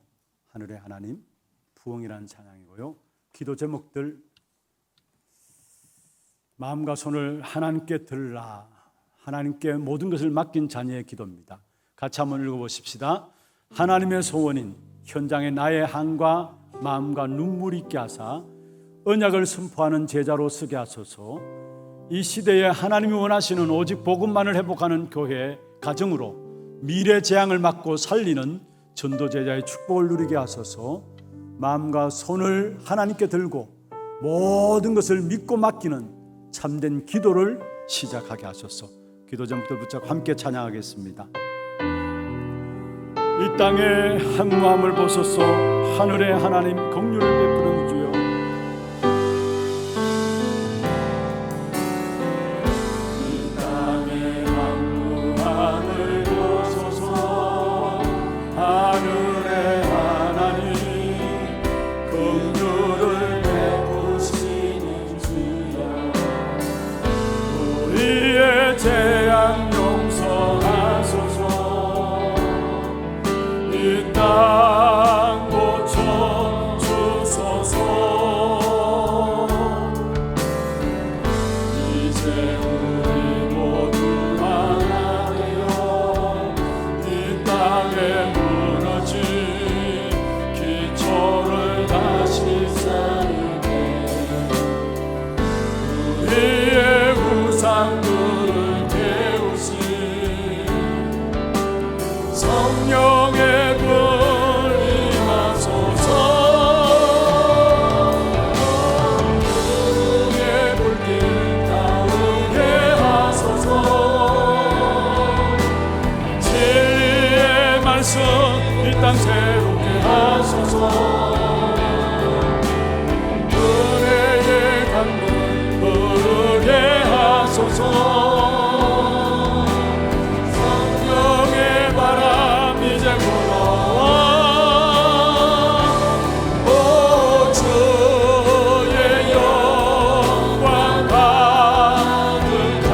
하늘의 하나님, 부흥이라는 찬양이고요. 기도 제목들 마음과 손을 하나님께 들라, 하나님께 모든 것을 맡긴 자녀의 기도입니다. 같이 한번 읽어보십시다. 하나님의 소원인 현장에 나의 한과 마음과 눈물이 있게 하사 언약을 선포하는 제자로 서게 하소서. 이 시대에 하나님이 원하시는 오직 복음만을 회복하는 교회 가정으로 미래 재앙을 막고 살리는 전도 제자의 축복을 누리게 하소서. 마음과 손을 하나님께 들고 모든 것을 믿고 맡기는 참된 기도를 시작하게 하소서. 기도 제목들 붙잡고 함께 찬양하겠습니다. 이 땅의 항무함을 벗어서 하늘의 하나님 긍휼을 베푸는 주여, 이 땅의 항무함을 벗어서 하늘의 하나님 긍휼을 베푸시는 주여, 우리의 재앙 용서하소서. 이 땅 고쳐 주소서. 이제 우리 모두 하나 되어 이 땅에 무너진 기초를 다시 쌓으게, 우리의 우상들을 깨우시 성령의 이 땅 새롭게 하소서. 은혜의 강물 흐르게 하소서. 성령의 바람 이제 불어와 오 주의 영광 가득한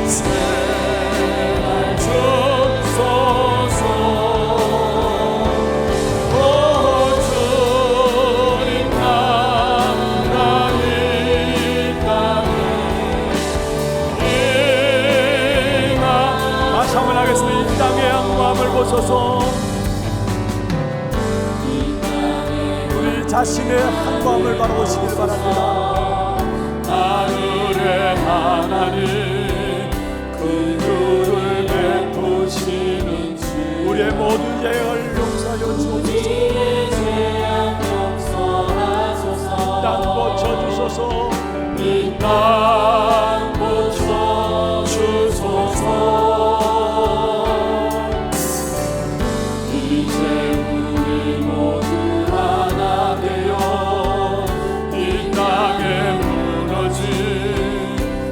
새날 주소서. 오 자신의 한마음을 바라보시길 바랍니다. 하늘의 하나님 긍휼을 베푸시는 주 우리의 모든 죄를 용서하여 주옵소서. 땅 고쳐주소서. 이 땅 고쳐주소서. 이제 우리 모두 하나 되어 이 땅에 무너진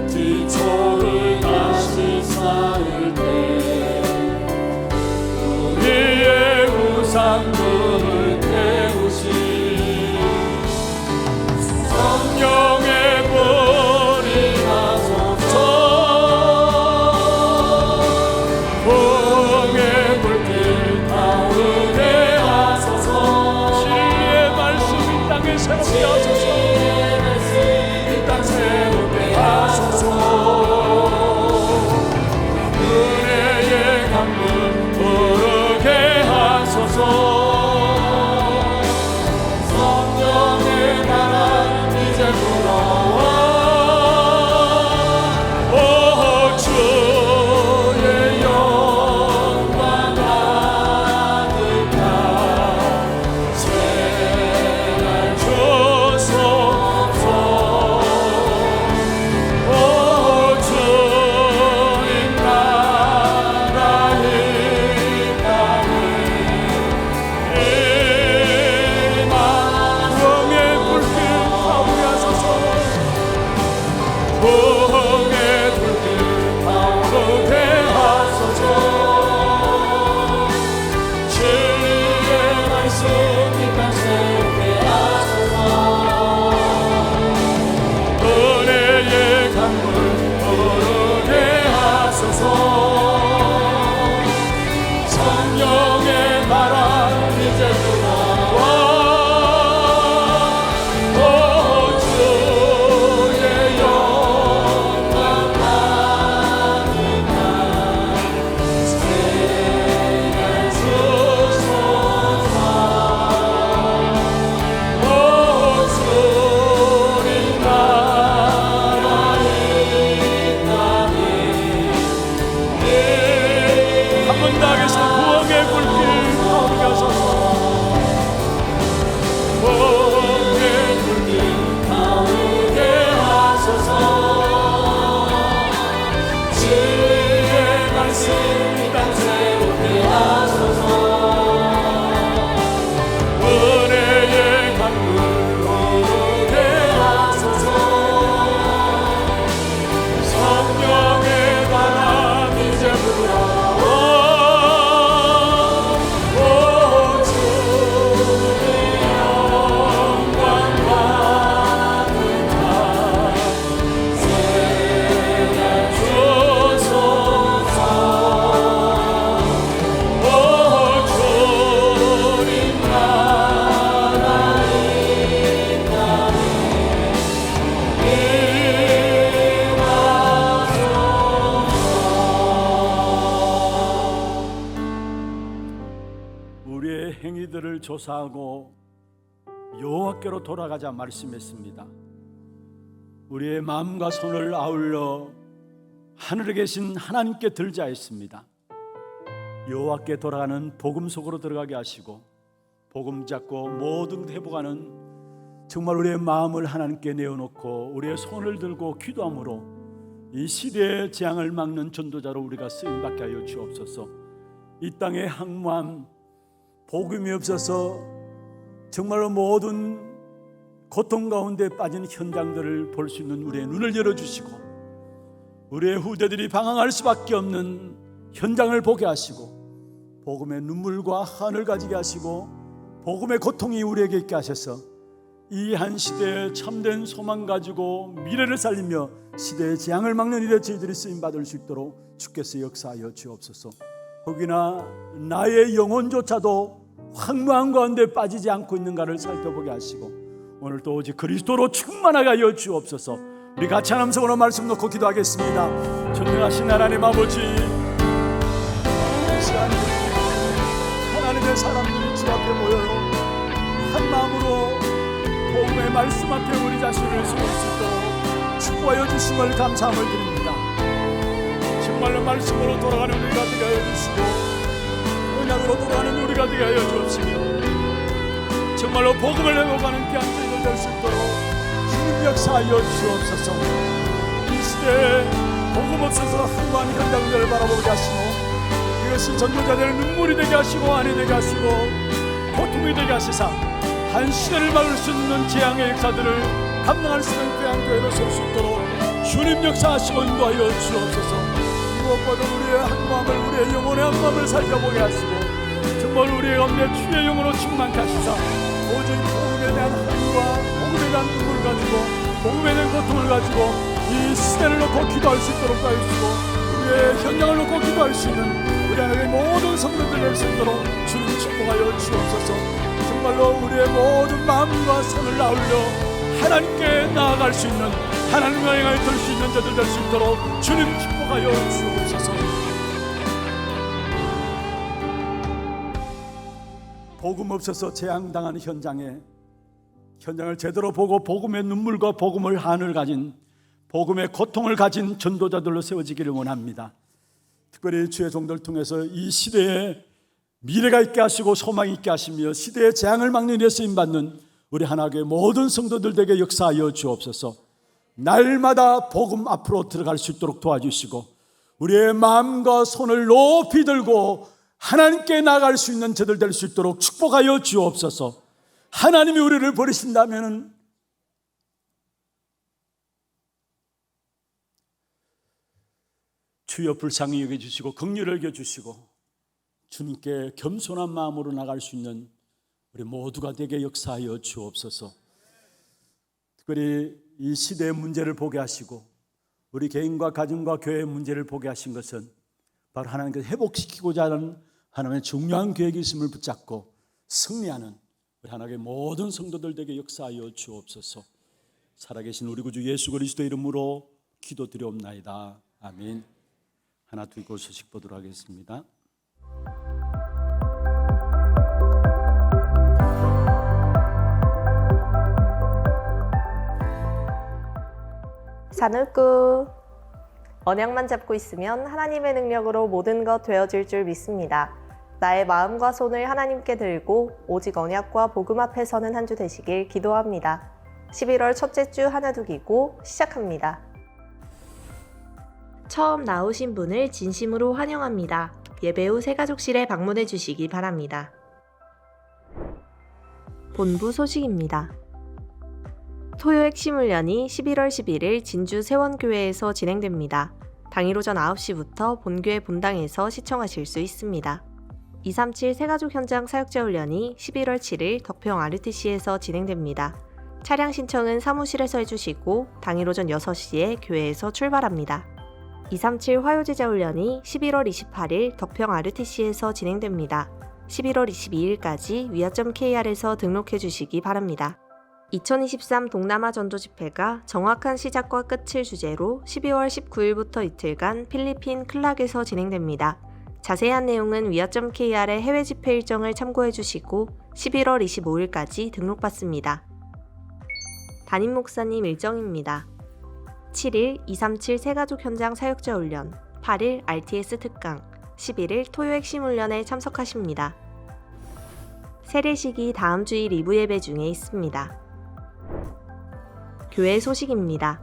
기초를 다시 쌓을 때 우리의 우상들을 태우시 성령의 불이 나소서. 부흥의 불길 타오르게 하소서. 진리의 말씀 이 땅에 새롭게 하소서. 이 땅 새롭게 하소서. 은혜의 강물 흐르게 하소서. 성령의 바람 이제 불어와. 오 주의 영광 가득한 새날 주소서. 오 주님 나라 이 땅에 부흥의 불길 타오르게 하소서. 부흥의 불길 타오르게 하소서. 진리의 말씀 이 땅 새롭게 하소서. 은혜의 강물 흐르게 하소서. 성령의 바람 이제 불어와. 오 주의 영광 가득한 새날 주소서. 오 주님 나라 이 땅에 한 번 더 하겠습니다. 부흥의 불길 타오르게 하소서. 부흥의 불길 타오르게 하소서. 진리의 말씀 이 땅 새롭게 하소서. 은혜의 강물 흐르게 하소서. 성령의 바람 이제 불어와. 오 주의 영광 가득한 새날 주소서. 오 주님 나라 이 땅에 우리의 행위들을 조사하고 여호와께로 돌아가자 말씀했습니다. 우리의 마음과 손을 아울러 하늘에 계신 하나님께 들자 했습니다. 여호와께 돌아가는 복음 속으로 들어가게 하시고 복음 잡고 모든 회복하는 정말 우리의 마음을 하나님께 내어놓고 우리의 손을 들고 기도함으로 이 시대의 재앙을 막는 전도자로 우리가 쓰임받게 하여 주옵소서. 이 땅에 항무한 복음이 없어서 정말로 모든 고통 가운데 빠진 현장들을 볼 수 있는 우리의 눈을 열어주시고 우리의 후대들이 방황할 수밖에 없는 현장을 보게 하시고 복음의 눈물과 한을 가지게 하시고 복음의 고통이 우리에게 있게 하셔서 이 한 시대에 참된 소망 가지고 미래를 살리며 시대의 재앙을 막는 일에 저희들이 쓰임받을 수 있도록 주께서 역사하여 주옵소서. 혹이나 나의 영혼조차도 황무한 가운데 빠지지 않고 있는가를 살펴보게 하시고 오늘도 오직 그리스도로 충만하게 하여 주옵소서. 우리 같이 한 음성으로 말씀 놓고 기도하겠습니다. 전능하신 하나님 아버지, 이 시간 하나님의 사람들이 주 앞에 모여요 한 마음으로 복음의 말씀 앞에 우리 자신을 세울 수 있도록 축복하여 주심을 감사함을 드립니다. 정말로 말씀으로 돌아가는 우리가 되게 하여 주시고 언약으로 돌아가는 우리가 되게 하여 주옵시며 정말로 복음을 회복하는 귀한 저희들 될 수 있도록 주님 역사하여 주옵소서. 이 시대에 복음 없어서 한무한 현장들을 바라보게 하시고 이것이 전도자들의 눈물이 되게 하시고 안이 되게 하시고 고통이 되게 하시사 한 시대를 막을 수 있는 재앙의 역사들을 감당할 수 있는 귀한 교회로 설 수 있도록 주님 역사하시고 인도하여 주옵소서. 무엇보다 우리의 한 마음을 우리의 영혼의 한 마음을 살펴보게 하시고 정말 우리의 가운데 주의 영으로 충만케 하시사 오직 복음에 대한 한과 복음에 대한 눈물을 가지고 복음에 대한 고통을 가지고 이 시대를 놓고 기도할 수 있도록 하시고 우리의 현장을 놓고 기도할 수 있는 우리 하나님의 모든 성도들 될 수 있도록 주님 축복하여 주옵소서. 정말로 우리의 모든 마음과 손을 아울러 하나님께 나아갈 수 있는 하나님과 행하여 될 수 있는 자들 될 수 있도록 주님 축복하여 주옵소서. 복음 없어서 재앙당하는 현장을 제대로 보고 복음의 눈물과 복음의 한을 가진 복음의 고통을 가진 전도자들로 세워지기를 원합니다. 특별히 주의 종들 통해서 이 시대에 미래가 있게 하시고 소망이 있게 하시며 시대의 재앙을 막는 일에 쓰임받는 우리 하나교회 모든 성도들에게 역사하여 주옵소서. 날마다 복음 앞으로 들어갈 수 있도록 도와주시고 우리의 마음과 손을 높이 들고 하나님께 나아갈 수 있는 저들 될 수 있도록 축복하여 주옵소서. 하나님이 우리를 버리신다면 주여 불쌍히 여겨주시고 긍휼을 여겨주시고 주님께 겸손한 마음으로 나갈 수 있는 우리 모두가 되게 역사하여 주옵소서. 특별히 이 시대의 문제를 보게 하시고 우리 개인과 가정과 교회의 문제를 보게 하신 것은 바로 하나님께서 회복시키고자 하는 하나님의 중요한 계획이 있음을 붙잡고 승리하는 우리 하나님의 모든 성도들에게 역사하여 주옵소서. 살아계신 우리 구주 예수 그리스도의 이름으로 기도드리옵나이다. 아멘. 하나 두고 소식 보도록 하겠습니다. 산울구 언약만 잡고 있으면 하나님의 능력으로 모든 것 되어질 줄 믿습니다. 나의 마음과 손을 하나님께 들고 오직 언약과 복음 앞에 서는 한 주 되시길 기도합니다. 11월 첫째 주 하나두기고 시작합니다. 처음 나오신 분을 진심으로 환영합니다. 예배 후 새가족실에 방문해 주시기 바랍니다. 본부 소식입니다. 토요 핵심 훈련이 11월 11일 진주 세원교회에서 진행됩니다. 당일 오전 9시부터 본교회 본당에서 시청하실 수 있습니다. 237 새가족 현장 사역자 훈련이 11월 7일 덕평 RTC에서 진행됩니다. 차량 신청은 사무실에서 해주시고 당일 오전 6시에 교회에서 출발합니다. 237 화요제자 훈련이 11월 28일 덕평 RTC에서 진행됩니다. 11월 22일까지 위아.kr에서 등록해 주시기 바랍니다. 2023 동남아 전도 집회가 정확한 시작과 끝을 주제로 12월 19일부터 이틀간 필리핀 클락에서 진행됩니다. 자세한 내용은 위아.kr의 해외 집회 일정을 참고해 주시고 11월 25일까지 등록받습니다. 담임 목사님 일정입니다. 7일 237 새가족 현장 사역자 훈련, 8일 RTS 특강, 11일 토요 핵심 훈련에 참석하십니다. 세례식이 다음 주일 2부 예배 중에 있습니다. 교회 소식입니다.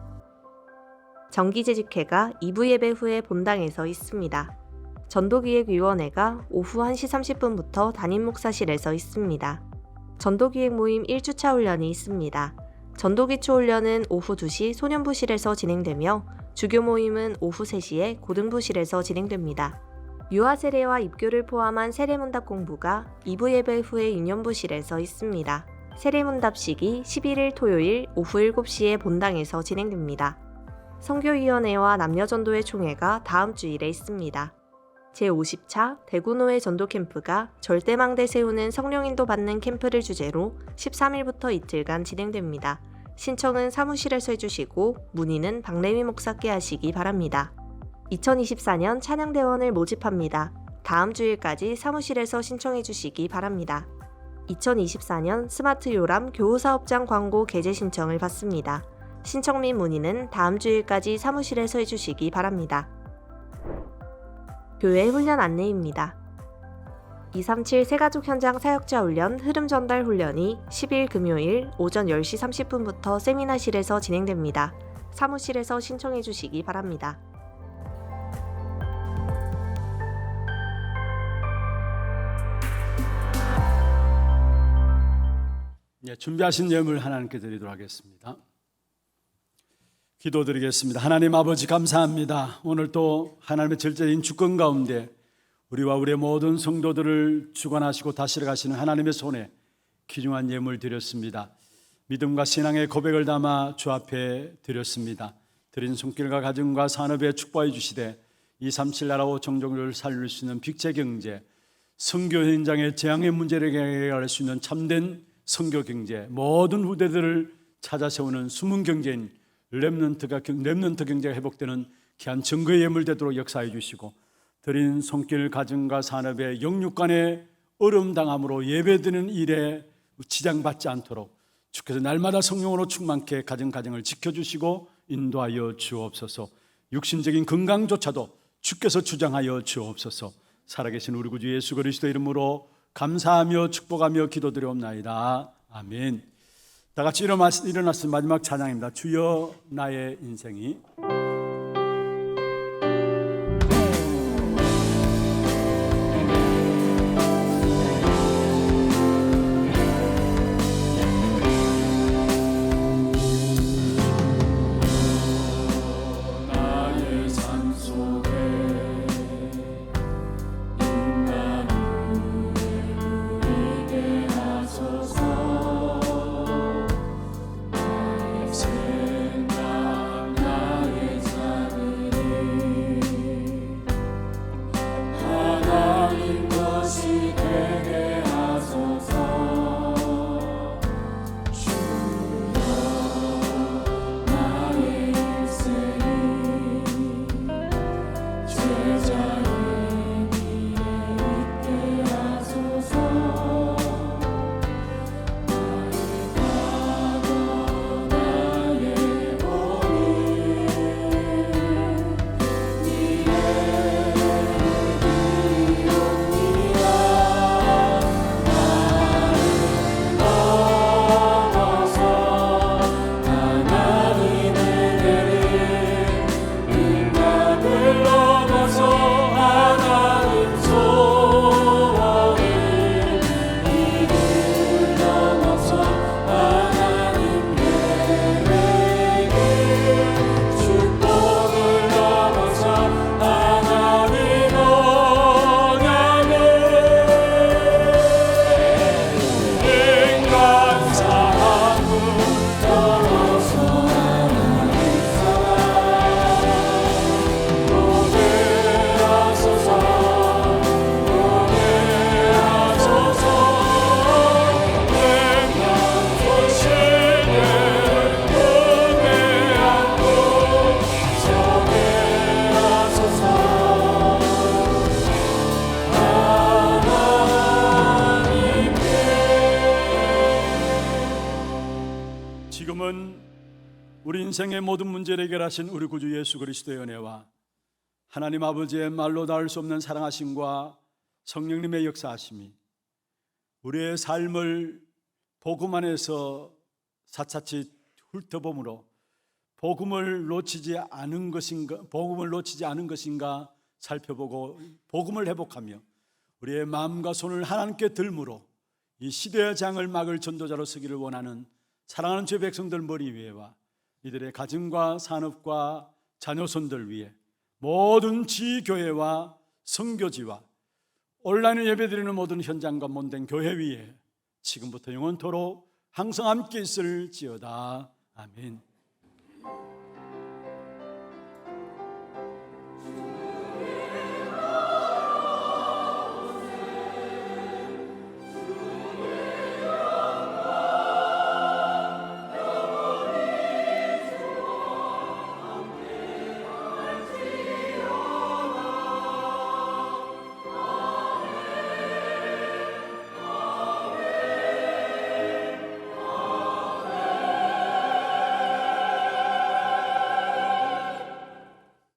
정기재직회가 2부 예배 후에 본당에서 있습니다. 전도기획위원회가 오후 1시 30분부터 담임 목사실에서 있습니다. 전도기획 모임 1주차 훈련이 있습니다. 전도기초 훈련은 오후 2시 소년부실에서 진행되며 주교 모임은 오후 3시에 고등부실에서 진행됩니다. 유아 세례와 입교를 포함한 세례문답 공부가 2부 예배 후에 유년부실에서 있습니다. 세례문답식이 11일 토요일 오후 7시에 본당에서 진행됩니다. 선교위원회와 남녀전도회 총회가 다음 주일에 있습니다. 제50차 대구노회 전도캠프가 절대망대 세우는 성령인도 받는 캠프를 주제로 13일부터 이틀간 진행됩니다. 신청은 사무실에서 해주시고 문의는 박래미 목사께 하시기 바랍니다. 2024년 찬양대원을 모집합니다. 다음 주일까지 사무실에서 신청해 주시기 바랍니다. 2024년 스마트 요람 교우사업장 광고 게재 신청을 받습니다. 신청 및 문의는 다음 주일까지 사무실에서 해주시기 바랍니다. 교회 훈련 안내입니다. 237 새가족 현장 사역자 훈련 흐름 전달 훈련이 10일 금요일 오전 10시 30분부터 세미나실에서 진행됩니다. 사무실에서 신청해 주시기 바랍니다. 준비하신 예물 하나님께 드리도록 하겠습니다. 기도드리겠습니다. 하나님 아버지 감사합니다. 오늘 또 하나님의 절제인 주권 가운데 우리와 우리의 모든 성도들을 주관하시고 다스려 가시는 하나님의 손에 귀중한 예물 드렸습니다. 믿음과 신앙의 고백을 담아 주 앞에 드렸습니다. 드린 손길과 가정과 산업에 축복해 주시되 237 나라와 종족을 살릴 수 있는 빅제 경제, 선교 현장의 재앙의 문제를 해결할 수 있는 참된 선교 경제, 모든 후대들을 찾아 세우는 숨은 경제인 렘넌트 경제가 회복되는 귀한 증거의 예물 되도록 역사해 주시고, 드린 손길 가정과 산업의 영육간의 어려움 당함으로 예배드리는 일에 지장받지 않도록 주께서 날마다 성령으로 충만케 가정을 지켜주시고 인도하여 주옵소서. 육신적인 건강조차도 주께서 주장하여 주옵소서. 살아계신 우리 구주 예수 그리스도 이름으로 감사하며 축복하며 기도드리옵나이다. 아멘. 다 같이 일어났을 마지막 찬양입니다. 주여 나의 인생이. 지금은 우리 인생의 모든 문제를 해결하신 우리 구주 예수 그리스도의 은혜와 하나님 아버지의 말로 닿을 수 없는 사랑하심과 성령님의 역사하심이 우리의 삶을 복음 안에서 사차치 훑어봄으로 복음을 놓치지 않은 것인가 살펴보고 복음을 회복하며 우리의 마음과 손을 하나님께 들므로 이 시대의 장을 막을 전도자로 서기를 원하는 사랑하는 주의 백성들 머리 위에와 이들의 가정과 산업과 자녀손들 위에 모든 지교회와 선교지와 온라인을 예배드리는 모든 현장과 몸된 교회 위에 지금부터 영원토록 항상 함께 있을지어다. 아멘.